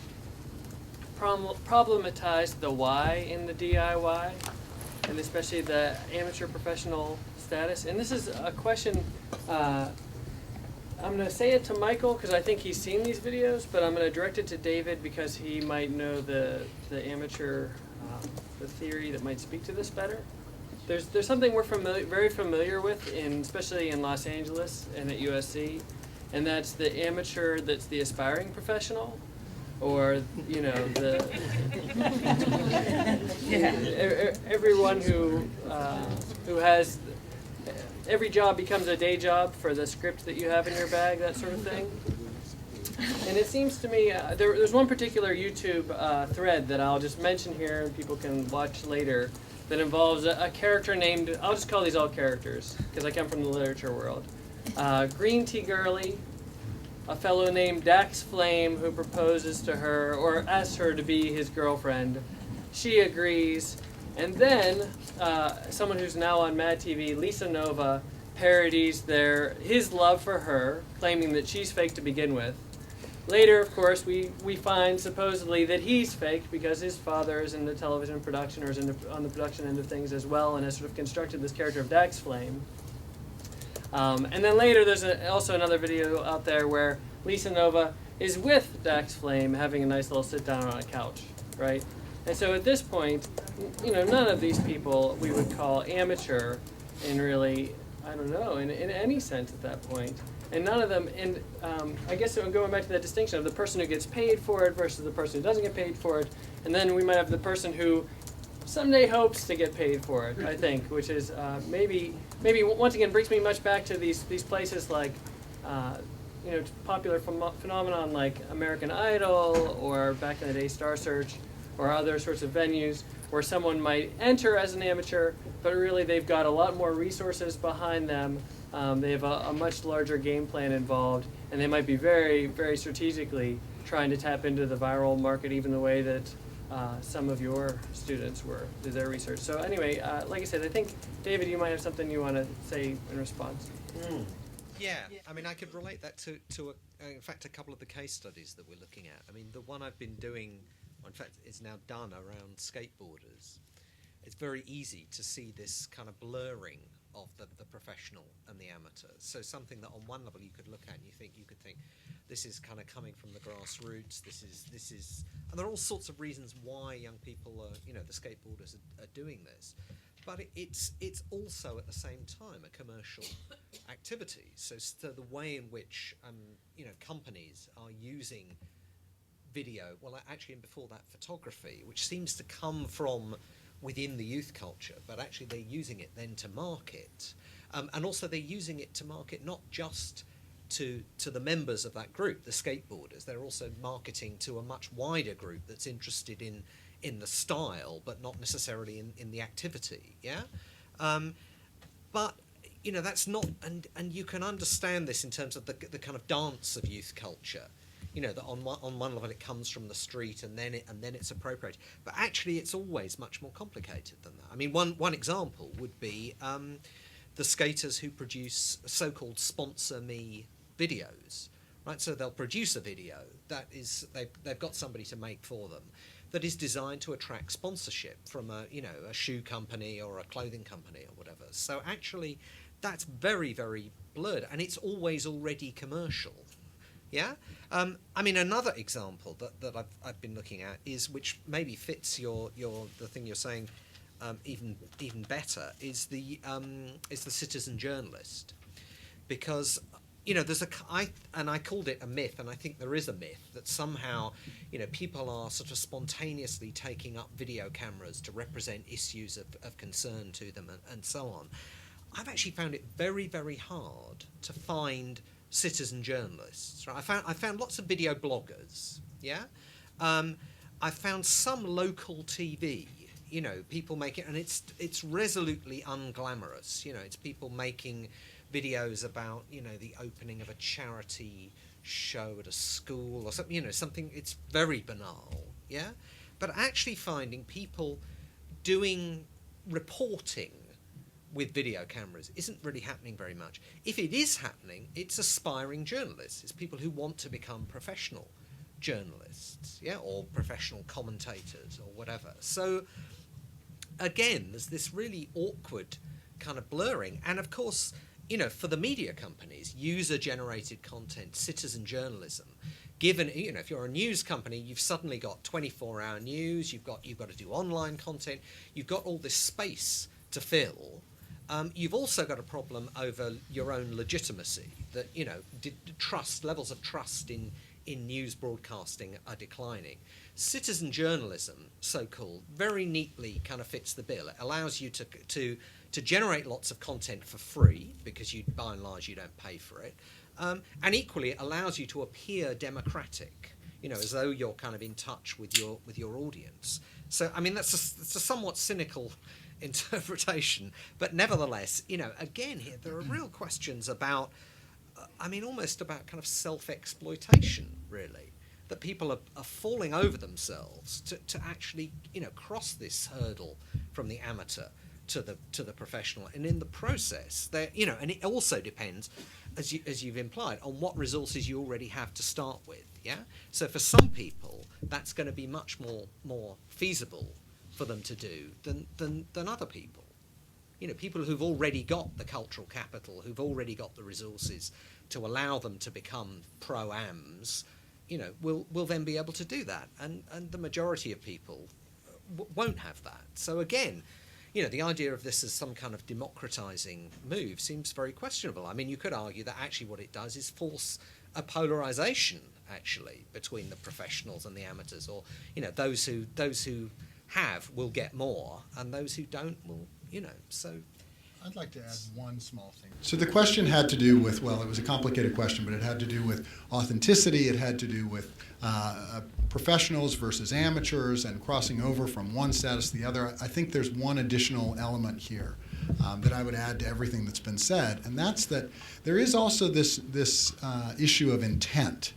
problematized the why in the DIY, and especially the amateur professional status. And this is a question, I'm going to say it to Michael because I think he's seen these videos, but I'm going to direct it to David because he might know the amateur, the theory that might speak to this better. There's something we're very familiar with, especially in Los Angeles and at USC, and that's the amateur that's the aspiring professional, or, everyone who has, every job becomes a day job for the script that you have in your bag, that sort of thing. And it seems to me, there's one particular YouTube thread that I'll just mention here and people can watch later that involves a character named, I'll just call these all characters because I come from the literature world. Green Tea Girly, a fellow named Dax Flame who proposes to her or asks her to be his girlfriend. She agrees. And then someone who's now on Mad TV, Lisa Nova, parodies his love for her, claiming that she's fake to begin with. Later, of course, we find supposedly that he's fake because his father is in the television production or is on the production end of things as well and has sort of constructed this character of Dax Flame. And then later there's also another video out there where Lisa Nova is with Dax Flame having a nice little sit down on a couch, right? And so at this point, none of these people we would call amateur in really, I don't know, in any sense at that point. And none of them, and I guess going back to that distinction of the person who gets paid for it versus the person who doesn't get paid for it, and then we might have the person who someday hopes to get paid for it, I think, which is maybe once again brings me much back to these places like, popular phenomenon like American Idol or back in the day Star Search or other sorts of venues where someone might enter as an amateur, but really they've got a lot more resources behind them. They have a much larger game plan involved, and they might be very, very strategically trying to tap into the viral market even the way that some of your students were through their research. So anyway, like I said, I think, David, you might have something you want to say in response. Yeah, I mean, I could relate that to in fact, a couple of the case studies that we're looking at. I mean, the one I've been doing, or in fact, is now done around skateboarders. It's very easy to see this kind of blurring of the professional and the amateur. So something that on one level you could look at and you could think, this is kind of coming from the grassroots. This is, and there are all sorts of reasons why young people are, the skateboarders are doing this. But it's also at the same time a commercial activity. So the way in which companies are using video, well, actually, and before that, photography, which seems to come from within the youth culture, but actually they're using it then to market, and also they're using it to market not just to the members of that group, the skateboarders. They're also marketing to a much wider group that's interested in the style, but not necessarily in the activity. Yeah, but that's not, and you can understand this in terms of the kind of dance of youth culture. That on one level it comes from the street and then it's appropriated, but actually it's always much more complicated than that. I mean, one example would be the skaters who produce so-called sponsor me videos, right? So they'll produce a video that is they've got somebody to make for them that is designed to attract sponsorship from a shoe company or a clothing company or whatever. So actually, that's very, very blurred, and it's always already commercial. Yeah, I mean, another example that I've been looking at is, which maybe fits the thing you're saying even better, is the citizen journalist, because there's I called it a myth, and I think there is a myth that somehow people are sort of spontaneously taking up video cameras to represent issues of concern to them and so on. I've actually found it very, very hard to find citizen journalists. Right? I found lots of video bloggers. Yeah, I found some local TV. People make it, and it's resolutely unglamorous. It's people making videos about the opening of a charity show at a school or something. Something. It's very banal. Yeah, but actually finding people doing reporting with video cameras isn't really happening very much. If it is happening, it's aspiring journalists. It's people who want to become professional journalists, yeah, or professional commentators or whatever. So again, there's this really awkward kind of blurring. And of course, for the media companies, user-generated content, citizen journalism, given, if you're a news company, you've suddenly got 24-hour news, you've got to do online content, you've got all this space to fill. You've also got a problem over your own legitimacy, that levels of trust in news broadcasting are declining. Citizen journalism, so-called, very neatly kind of fits the bill. It allows you to generate lots of content for free, because by and large you don't pay for it, and equally it allows you to appear democratic, as though you're kind of in touch with your audience. So I mean, that's a somewhat cynical interpretation, but nevertheless, again, here there are real questions about, almost about kind of self-exploitation, really, that people are falling over themselves to actually, cross this hurdle from the amateur to the professional, and in the process, and it also depends, as you've implied, on what resources you already have to start with. Yeah. So for some people, that's going to be much more feasible for them to do than other people. People who've already got the cultural capital, who've already got the resources to allow them to become pro-ams, will then be able to do that. And the majority of people won't have that. So again, the idea of this as some kind of democratizing move seems very questionable. I mean, you could argue that actually what it does is force a polarization, actually, between the professionals and the amateurs, or, those who have will get more, and those who don't will, so. I'd like to add one small thing. So the question had to do with, well, it was a complicated question, but it had to do with authenticity. It had to do with professionals versus amateurs and crossing over from one status to the other. I think there's one additional element here that I would add to everything that's been said, and that's that there is also this issue of intent.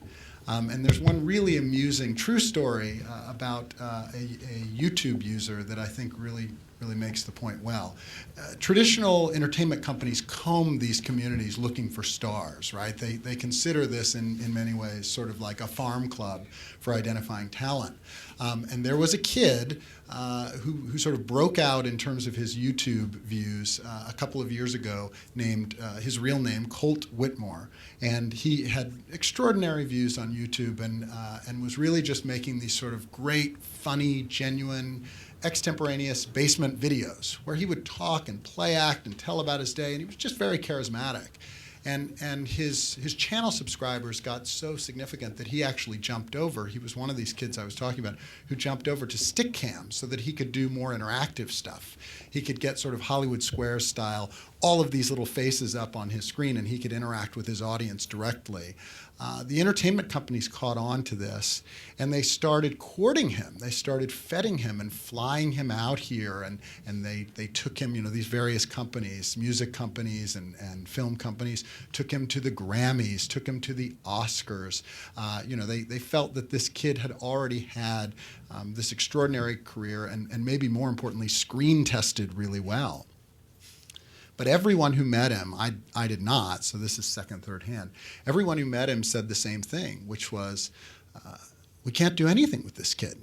And there's one really amusing true story about a YouTube user that I think really makes the point well. Traditional entertainment companies comb these communities looking for stars, right? They consider this in many ways sort of like a farm club for identifying talent. And there was a kid who sort of broke out in terms of his YouTube views a couple of years ago, named his real name, Colt Whitmore. And he had extraordinary views on YouTube and was really just making these sort of great, funny, genuine, extemporaneous basement videos where he would talk and play act and tell about his day, and he was just very charismatic. And his channel subscribers got so significant that he actually jumped over. He was one of these kids I was talking about who jumped over to stick cam so that he could do more interactive stuff. He could get sort of Hollywood Squares style, all of these little faces up on his screen, and he could interact with his audience directly. The entertainment companies caught on to this, and they started courting him. They started feting him and flying him out here, and they took him, these various companies, music companies and film companies, took him to the Grammys, took him to the Oscars. They felt that this kid had already had this extraordinary career and maybe more importantly, screen tested really well. But everyone who met him, I did not, so this is second, third hand. Everyone who met him said the same thing, which was, we can't do anything with this kid.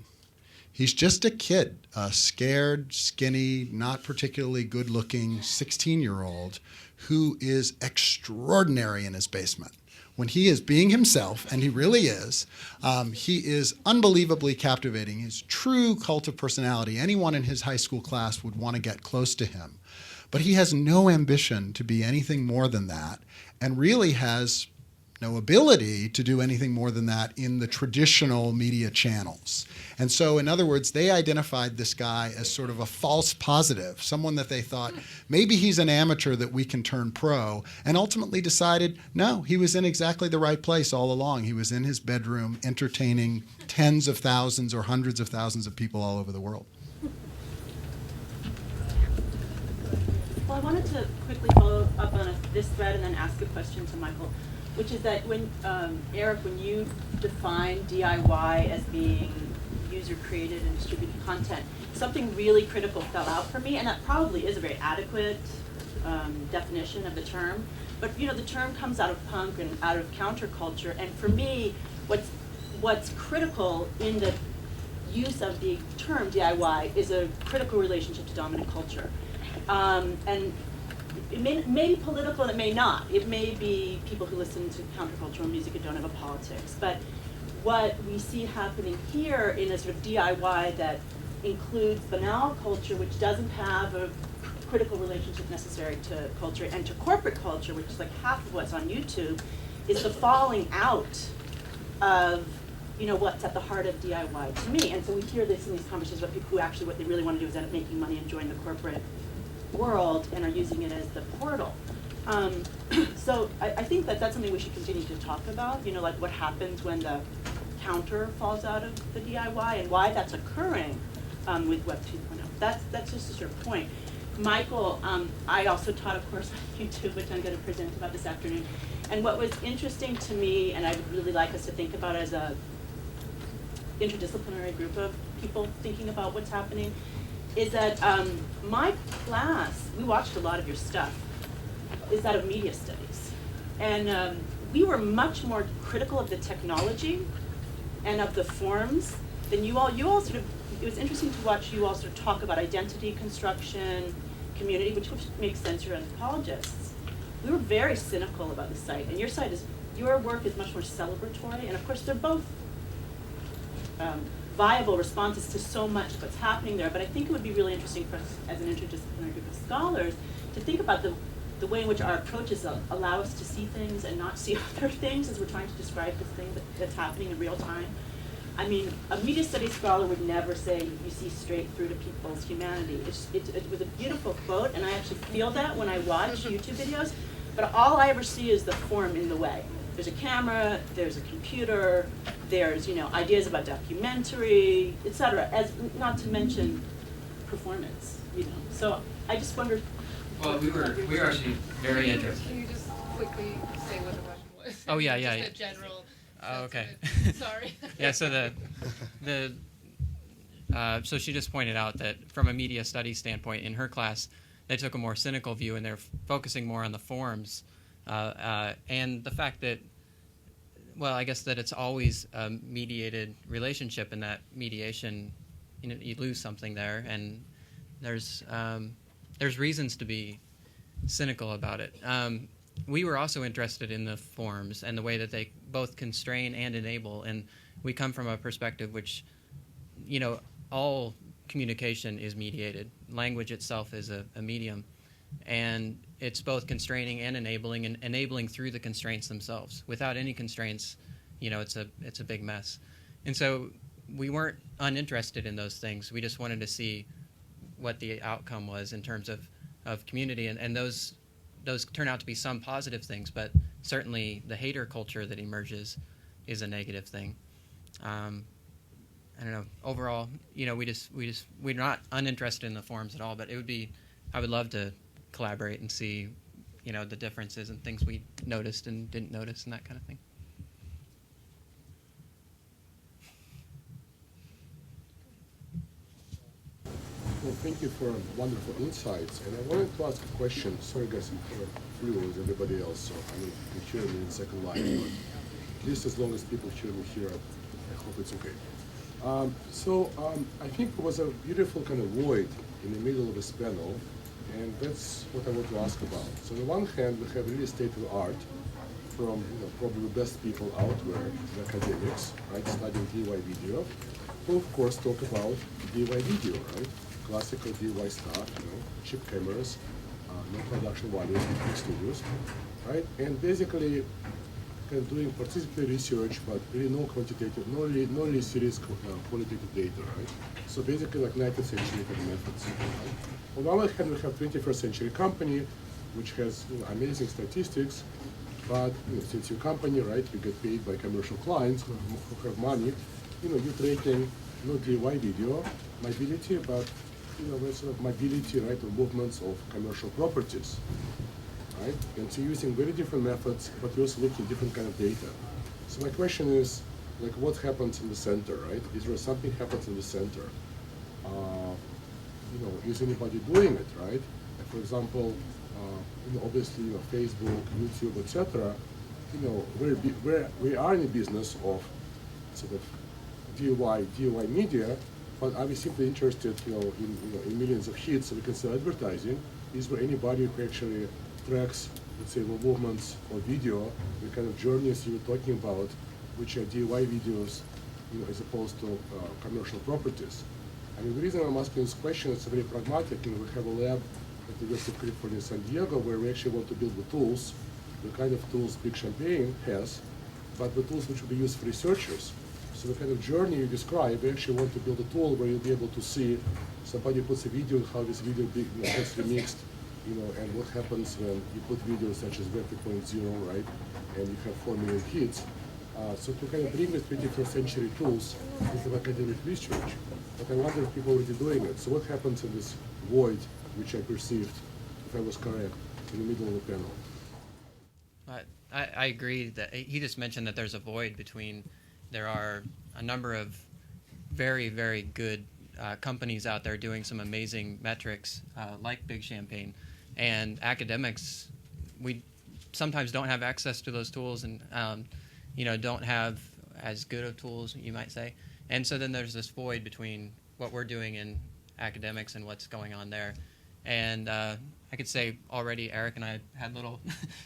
He's just a kid, a scared, skinny, not particularly good-looking 16-year-old who is extraordinary in his basement. When he is being himself, and he really is, he is unbelievably captivating. His true cult of personality. Anyone in his high school class would want to get close to him. But he has no ambition to be anything more than that, and really has no ability to do anything more than that in the traditional media channels. And so, in other words, they identified this guy as sort of a false positive, someone that they thought, maybe he's an amateur that we can turn pro, and ultimately decided, no, he was in exactly the right place all along. He was in his bedroom entertaining tens of thousands or hundreds of thousands of people all over the world. Well, I wanted to quickly follow up on this thread and then ask a question to Michael, which is that when, Eric, when you define DIY as being user-created and distributed content, something really critical fell out for me, and that probably is a very adequate definition of the term. But the term comes out of punk and out of counterculture, and for me, what's critical in the use of the term DIY is a critical relationship to dominant culture. And it may be political and it may not. It may be people who listen to countercultural music and don't have a politics. But what we see happening here in a sort of DIY that includes banal culture, which doesn't have a critical relationship necessary to culture, and to corporate culture, which is like half of what's on YouTube, is the falling out of what's at the heart of DIY to me. And so we hear this in these conversations about people who actually what they really want to do is end up making money and join the corporate world and are using it as the portal. So I think that's something we should continue to talk about, like what happens when the counter falls out of the DIY and why that's occurring with Web 2.0. That's just a sort of point. Michael, I also taught a course on YouTube, which I'm going to present about this afternoon. And what was interesting to me, and I would really like us to think about as a interdisciplinary group of people thinking about what's happening, is that my class, we watched a lot of your stuff, is that of media studies. And we were much more critical of the technology and of the forms than you all. You all sort of, it was interesting to watch you all sort of talk about identity construction, community, which makes sense, you're anthropologists. We were very cynical about the site, and your work is much more celebratory, and of course they're both viable responses to so much of what's happening there, but I think it would be really interesting for us as an interdisciplinary group of scholars to think about the way in which our approaches allow us to see things and not see other things as we're trying to describe this thing that's happening in real time. I mean, a media studies scholar would never say you see straight through to people's humanity. It was a beautiful quote, and I actually feel that when I watch YouTube videos, but all I ever see is the form in the way. There's a camera, there's a computer, there's, ideas about documentary, etc., as not to mention performance, So I just wondered. Well, we were actually very interested. Can you just quickly say what the question was? Oh, yeah. Just a general. Oh, okay. Sorry. Yeah, so so she just pointed out that from a media studies standpoint, in her class, they took a more cynical view, and they're focusing more on the forms. And the fact that, well, I guess that it's always a mediated relationship, and that mediation, you lose something there, and there's reasons to be cynical about it. We were also interested in the forms and the way that they both constrain and enable, and we come from a perspective which, all communication is mediated. Language itself is a medium, and it's both constraining and enabling through the constraints themselves. Without any constraints, it's a big mess. And so we weren't uninterested in those things. We just wanted to see what the outcome was in terms of community, and those turn out to be some positive things, but certainly the hater culture that emerges is a negative thing. I don't know. Overall, we're not uninterested in the forms at all, but I would love to collaborate and see, the differences and things we noticed and didn't notice and that kind of thing. Well, thank you for wonderful insights. And I wanted to ask a question. Sorry, guys, I'm flu with everybody else, so I need to hear me in second line. But at least as long as people hear me here, I hope it's okay. I think there was a beautiful kind of void in the middle of this panel, and that's what I want to ask about. So on the one hand, we have really state-of-the-art from probably the best people out there, the academics, right, studying DIY video, who of course talk about DIY video, right? Classical DIY stuff, cheap cameras, no production value, big studios, right? And basically kind of doing participatory research, but really no quantitative, no really serious qualitative data, right? So basically like 19th century kind of methods. Right? On the other hand, we have 21st century company, which has amazing statistics, but since your company, right, you get paid by commercial clients who have money, you're trading not DIY video mobility, but sort of mobility, right, or movements of commercial properties, right? And so using very different methods, but you're also looking at different kind of data. So my question is, like, what happens in the center, right? Is there something happens in the center? Is anybody doing it, right? Like, for example, obviously, Facebook, YouTube, etc. We are in the business of sort of DIY media, but are we simply interested, in millions of hits so we can sell advertising? Is there anybody who actually tracks, let's say, movements or video, the kind of journeys you were talking about, which are DIY videos, as opposed to commercial properties? I mean, the reason I'm asking this question is very pragmatic. We have a lab at the University of California, San Diego, where we actually want to build the tools, the kind of tools Big Champagne has, but the tools which will be used for researchers. So the kind of journey you describe, we actually want to build a tool where you'll be able to see somebody puts a video, how this video gets remixed, and what happens when you put videos such as Web 2.0, right, and you have 4 million hits. So to kind of bring the 21st century tools into academic research. But I wonder if people are already doing it. So what happens in this void, which I perceived, if I was correct, in the middle of the panel? I agree that he just mentioned that there's a void between, there are a number of very, very good companies out there doing some amazing metrics, like Big Champagne, and academics, we sometimes don't have access to those tools, and don't have as good of tools, you might say. And so then there's this void between what we're doing in academics and what's going on there. And I could say already Eric and I had little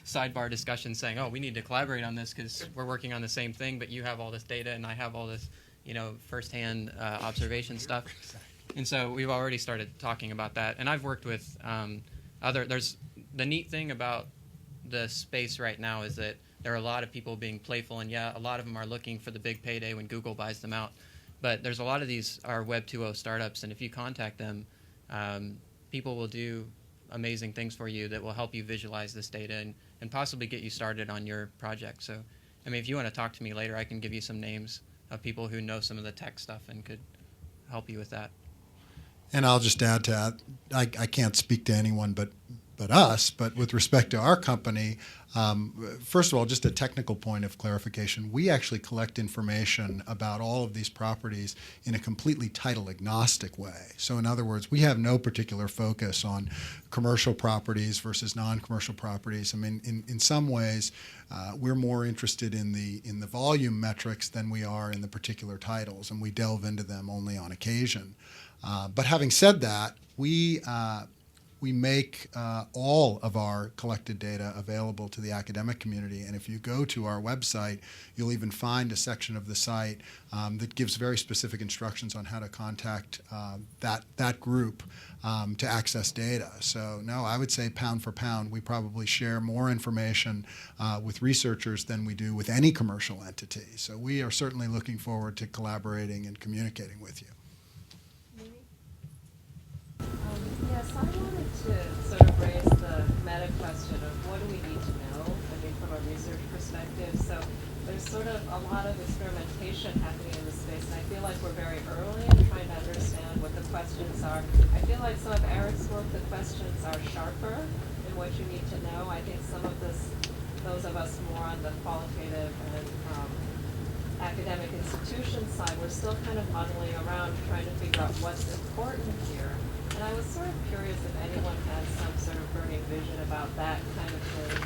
sidebar discussions saying, oh, we need to collaborate on this because we're working on the same thing, but you have all this data and I have all this, firsthand observation stuff. And so we've already started talking about that. And I've worked with there's the neat thing about the space right now is that there are a lot of people being playful, and a lot of them are looking for the big payday when Google buys them out. But there's a lot of these are Web 2.0 startups, and if you contact them, people will do amazing things for you that will help you visualize this data and possibly get you started on your project. So, if you want to talk to me later, I can give you some names of people who know some of the tech stuff and could help you with that. And I'll just add to that, I can't speak to anyone but us, but with respect to our company, first of all, just a technical point of clarification, we actually collect information about all of these properties in a completely title agnostic way. So in other words, we have no particular focus on commercial properties versus non-commercial properties. In some ways, we're more interested in the volume metrics than we are in the particular titles, and we delve into them only on occasion. But having said that, we make all of our collected data available to the academic community, and if you go to our website, you'll even find a section of the site that gives very specific instructions on how to contact that group to access data. So no, I would say pound for pound, we probably share more information with researchers than we do with any commercial entity. So we are certainly looking forward to collaborating and communicating with you. Yes, I wanted to sort of raise the meta question of what do we need to know, from a research perspective. So there's sort of a lot of experimentation happening in the space, and I feel like we're very early in trying to understand what the questions are. I feel like some of Eric's work, the questions are sharper in what you need to know. I think some of those of us more on the qualitative and academic institution side, we're still kind of muddling around trying to figure out what's important here. And I was sort of curious if anyone has some sort of burning vision about that kind of thing.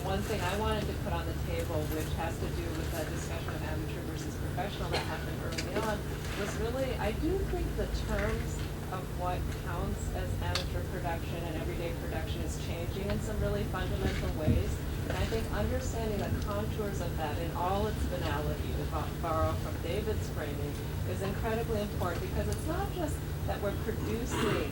One thing I wanted to put on the table, which has to do with that discussion of amateur versus professional that happened early on, was really, I do think the terms of what counts as amateur production and everyday production is changing in some really fundamental ways. And I think understanding the contours of that in all its banality, to borrow from David's framing, is incredibly important, because it's not just that we're producing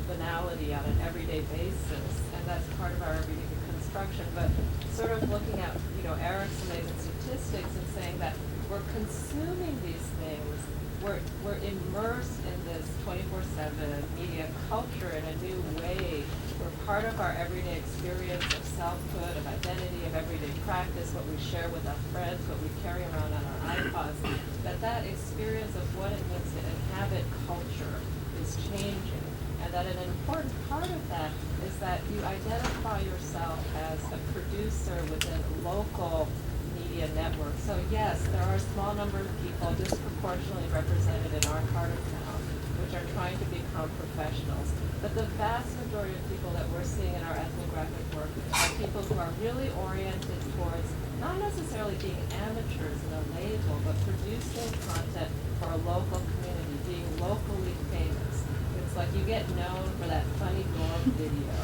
banality on an everyday basis, and that's part of our everyday construction, but sort of looking at, Eric's amazing statistics and saying that we're consuming these things, we're immersed in this 24/7 media culture in a new way. We're part of our everyday experience of selfhood, of identity, of everyday practice, what we share with our friends, what we carry around on our iPods, that experience of what it means to inhabit culture is changing. And that an important part of that is that you identify yourself as a producer within local media network. So yes, there are a small number of people disproportionately represented in our part of town, which are trying to become professionals. But the vast majority of people that we're seeing in our ethnographic work are people who are really oriented towards not necessarily being amateurs in a label, but producing content for a local community, being locally famous. It's like you get known for that funny dog video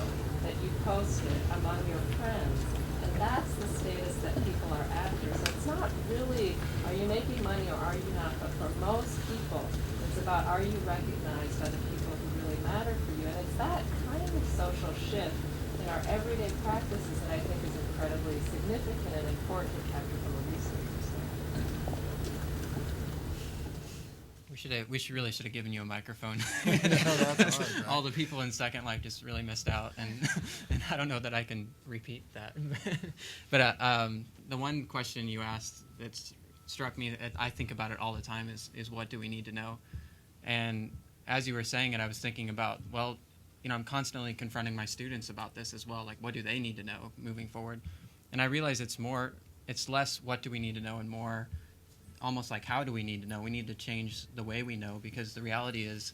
that you posted among your friends, and that's the status that people are after. So it's not really, are you making money or are you not? But for most people, it's about, are you recognized by the people who really matter for you? And it's that kind of social shift in our everyday practices that I think is incredibly significant and important to capture from a research perspective. We really should have given you a microphone. That's hard, right? All the people in Second Life just really missed out, and I don't know that I can repeat that. But the one question you asked that struck me, that I think about it all the time, is what do we need to know? And as you were saying it, I was thinking about, I'm constantly confronting my students about this as well, like what do they need to know moving forward? And I realize it's less what do we need to know and more almost like, how do we need to know? We need to change the way we know, because the reality is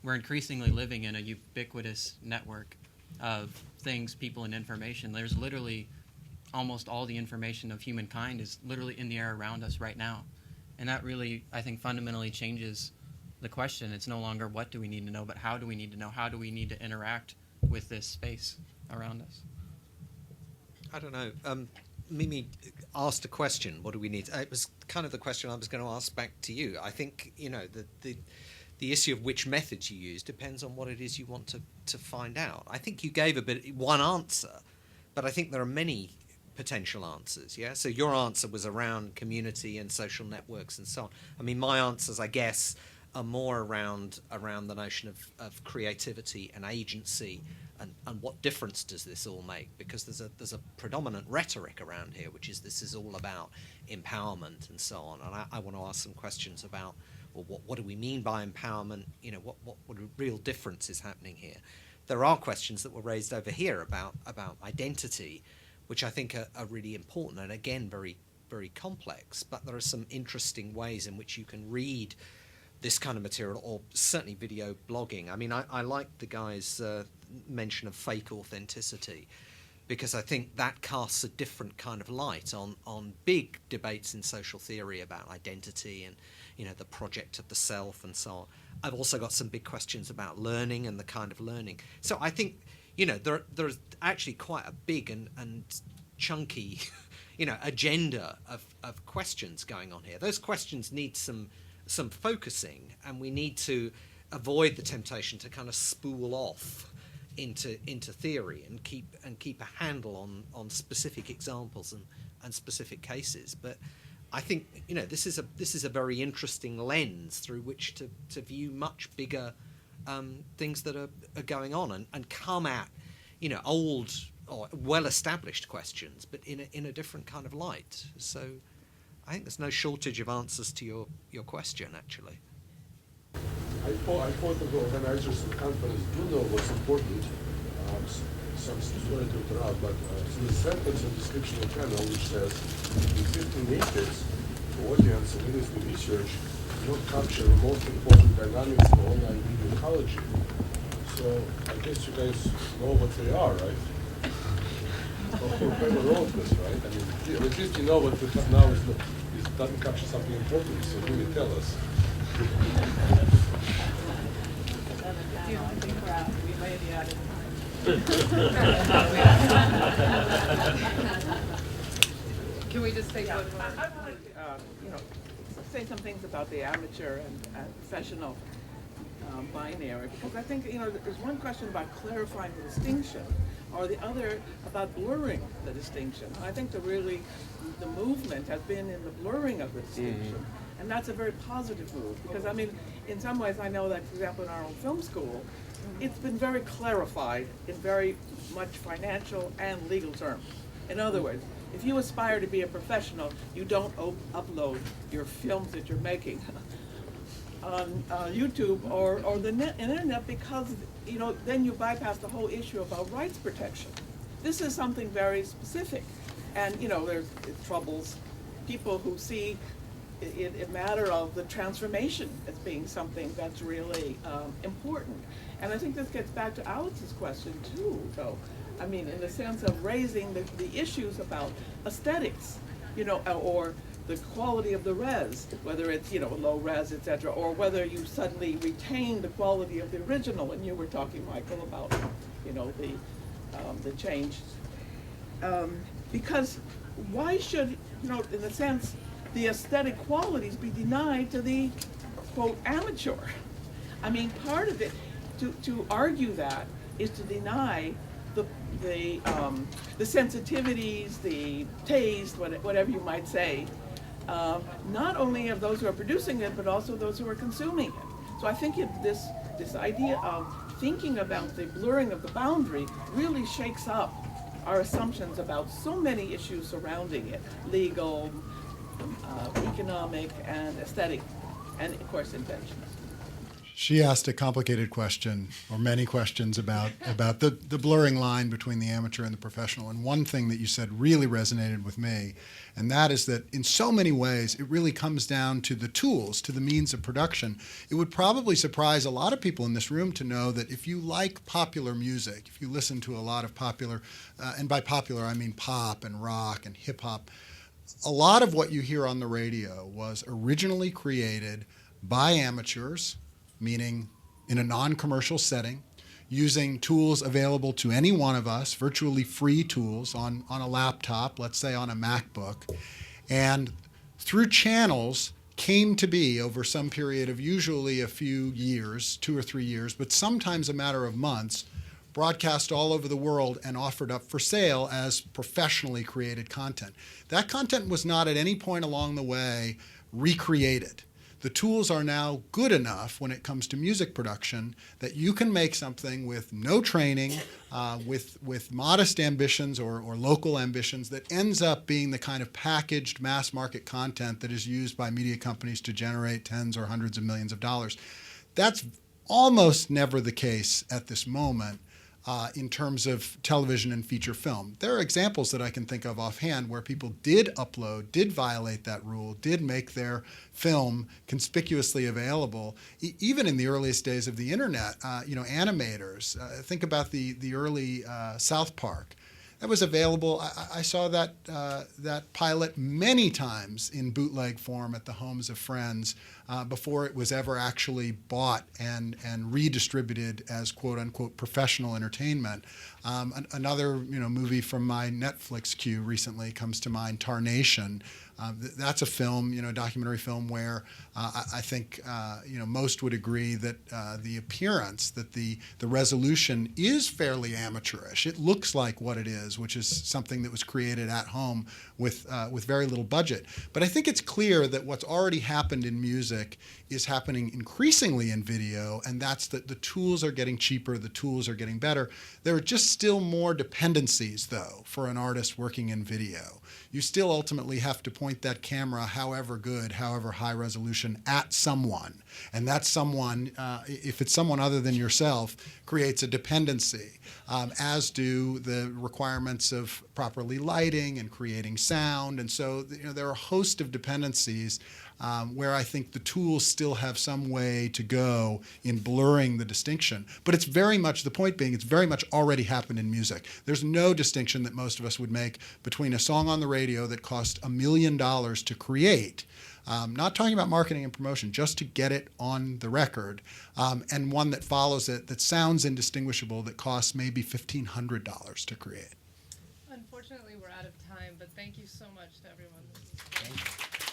we're increasingly living in a ubiquitous network of things, people, and information. There's literally almost all the information of humankind is literally in the air around us right now. And that really, I think, fundamentally changes the question. It's no longer what do we need to know, but how do we need to know? How do we need to interact with this space around us? I don't know. Mimi asked a question. What do we need? It was kind of the question I was going to ask back to you. I think, you know, the issue of which methods you use depends on what it is you want to find out. I think you gave one answer, but I think there are many potential answers. Yeah. So your answer was around community and social networks and so on. I mean, my answers, I guess, are more around the notion of creativity and agency, and what difference does this all make? Because there's a predominant rhetoric around here, which is this is all about empowerment and so on. And I want to ask some questions about, well, what do we mean by empowerment? You know, what real difference is happening here? There are questions that were raised over here about identity, which I think are really important and again very, very complex. But there are some interesting ways in which you can read this kind of material, or certainly video blogging. I mean, I like the guy's mention of fake authenticity, because I think that casts a different kind of light on big debates in social theory about identity and, you know, the project of the self and so on. I've also got some big questions about learning and the kind of learning. So I think, you know, there's actually quite a big and chunky, you know, agenda of questions going on here. Those questions need some focusing, and we need to avoid the temptation to kind of spool off into theory and keep a handle on specific examples and specific cases. But I think, you know, this is a very interesting lens through which to view much bigger things that are going on and come at, you know, old or well-established questions, but in a different kind of light. So I think there's no shortage of answers to your question, actually. I thought the organizers of the conference do know what's important. Sorry to interrupt, but the sentence in the description of the panel which says, existing methods for audience and industry research do not capture the most important dynamics of online video ecology. So I guess you guys know what they are, right? Whoever wrote this, right? I mean, at least you know what we have now is doesn't capture something important, so really tell us. Can we just take one more? I want to, say some things about the amateur and professional binary, because I think, there's one question about clarifying the distinction, or the other about blurring the distinction. And I think the movement has been in the blurring of the distinction. Mm-hmm. And that's a very positive move, because I mean, in some ways I know that, for example, in our own film school, it's been very clarified in very much financial and legal terms. In other words, if you aspire to be a professional, you don't upload your films that you're making on YouTube or the internet, because then you bypass the whole issue about rights protection. This is something very specific, and there's troubles people who see it a matter of the transformation as being something that's really important. And I think this gets back to Alex's question too, though. I mean, in the sense of raising the issues about aesthetics, or the quality of the res, whether it's, low res, etc., or whether you suddenly retain the quality of the original. And you were talking, Michael, about, the change. Because why should, in a sense, the aesthetic qualities be denied to the, quote, amateur? I mean, part of it, to argue that, is to deny the sensitivities, the taste, whatever you might say, not only of those who are producing it, but also those who are consuming it. So I think this idea of thinking about the blurring of the boundary really shakes up our assumptions about so many issues surrounding it: legal, economic, and aesthetic, and of course intentions. She asked a complicated question, or many questions, about the blurring line between the amateur and the professional. And one thing that you said really resonated with me, and that is that in so many ways, it really comes down to the tools, to the means of production. It would probably surprise a lot of people in this room to know that if you like popular music, if you listen to a lot of popular, and by popular I mean pop and rock and hip hop, a lot of what you hear on the radio was originally created by amateurs, meaning in a non-commercial setting, using tools available to any one of us, virtually free tools on a laptop, let's say on a MacBook, and through channels came to be over some period of usually a few years, 2 or 3 years, but sometimes a matter of months, broadcast all over the world and offered up for sale as professionally created content. That content was not at any point along the way recreated. The tools are now good enough when it comes to music production that you can make something with no training, with modest ambitions or local ambitions that ends up being the kind of packaged mass market content that is used by media companies to generate tens or hundreds of millions of dollars. That's almost never the case at this moment. In terms of television and feature film. There are examples that I can think of offhand where people did upload, did violate that rule, did make their film conspicuously available. Even in the earliest days of the internet, animators. Think about the early South Park. That was available. I saw that pilot many times in bootleg form at the homes of friends before it was ever actually bought and redistributed as quote unquote professional entertainment. Another movie from my Netflix queue recently comes to mind, Tarnation. That's a film, a documentary film where I think most would agree that the appearance, that the resolution is fairly amateurish. It looks like what it is, which is something that was created at home with very little budget. But I think it's clear that what's already happened in music is happening increasingly in video, and that's that the tools are getting cheaper, the tools are getting better. There are just still more dependencies, though, for an artist working in video. You still ultimately have to point that camera, however good, however high resolution, at someone. And that someone, if it's someone other than yourself, creates a dependency, as do the requirements of properly lighting and creating sound. And so there are a host of dependencies where I think the tools still have some way to go in blurring the distinction. But it's very much, the point being, it's very much already happened in music. There's no distinction that most of us would make between a song on the radio that cost $1 million to create, not talking about marketing and promotion, just to get it on the record, and one that follows it that sounds indistinguishable that costs maybe $1,500 to create. Unfortunately, we're out of time, but thank you so much to everyone. Thank you.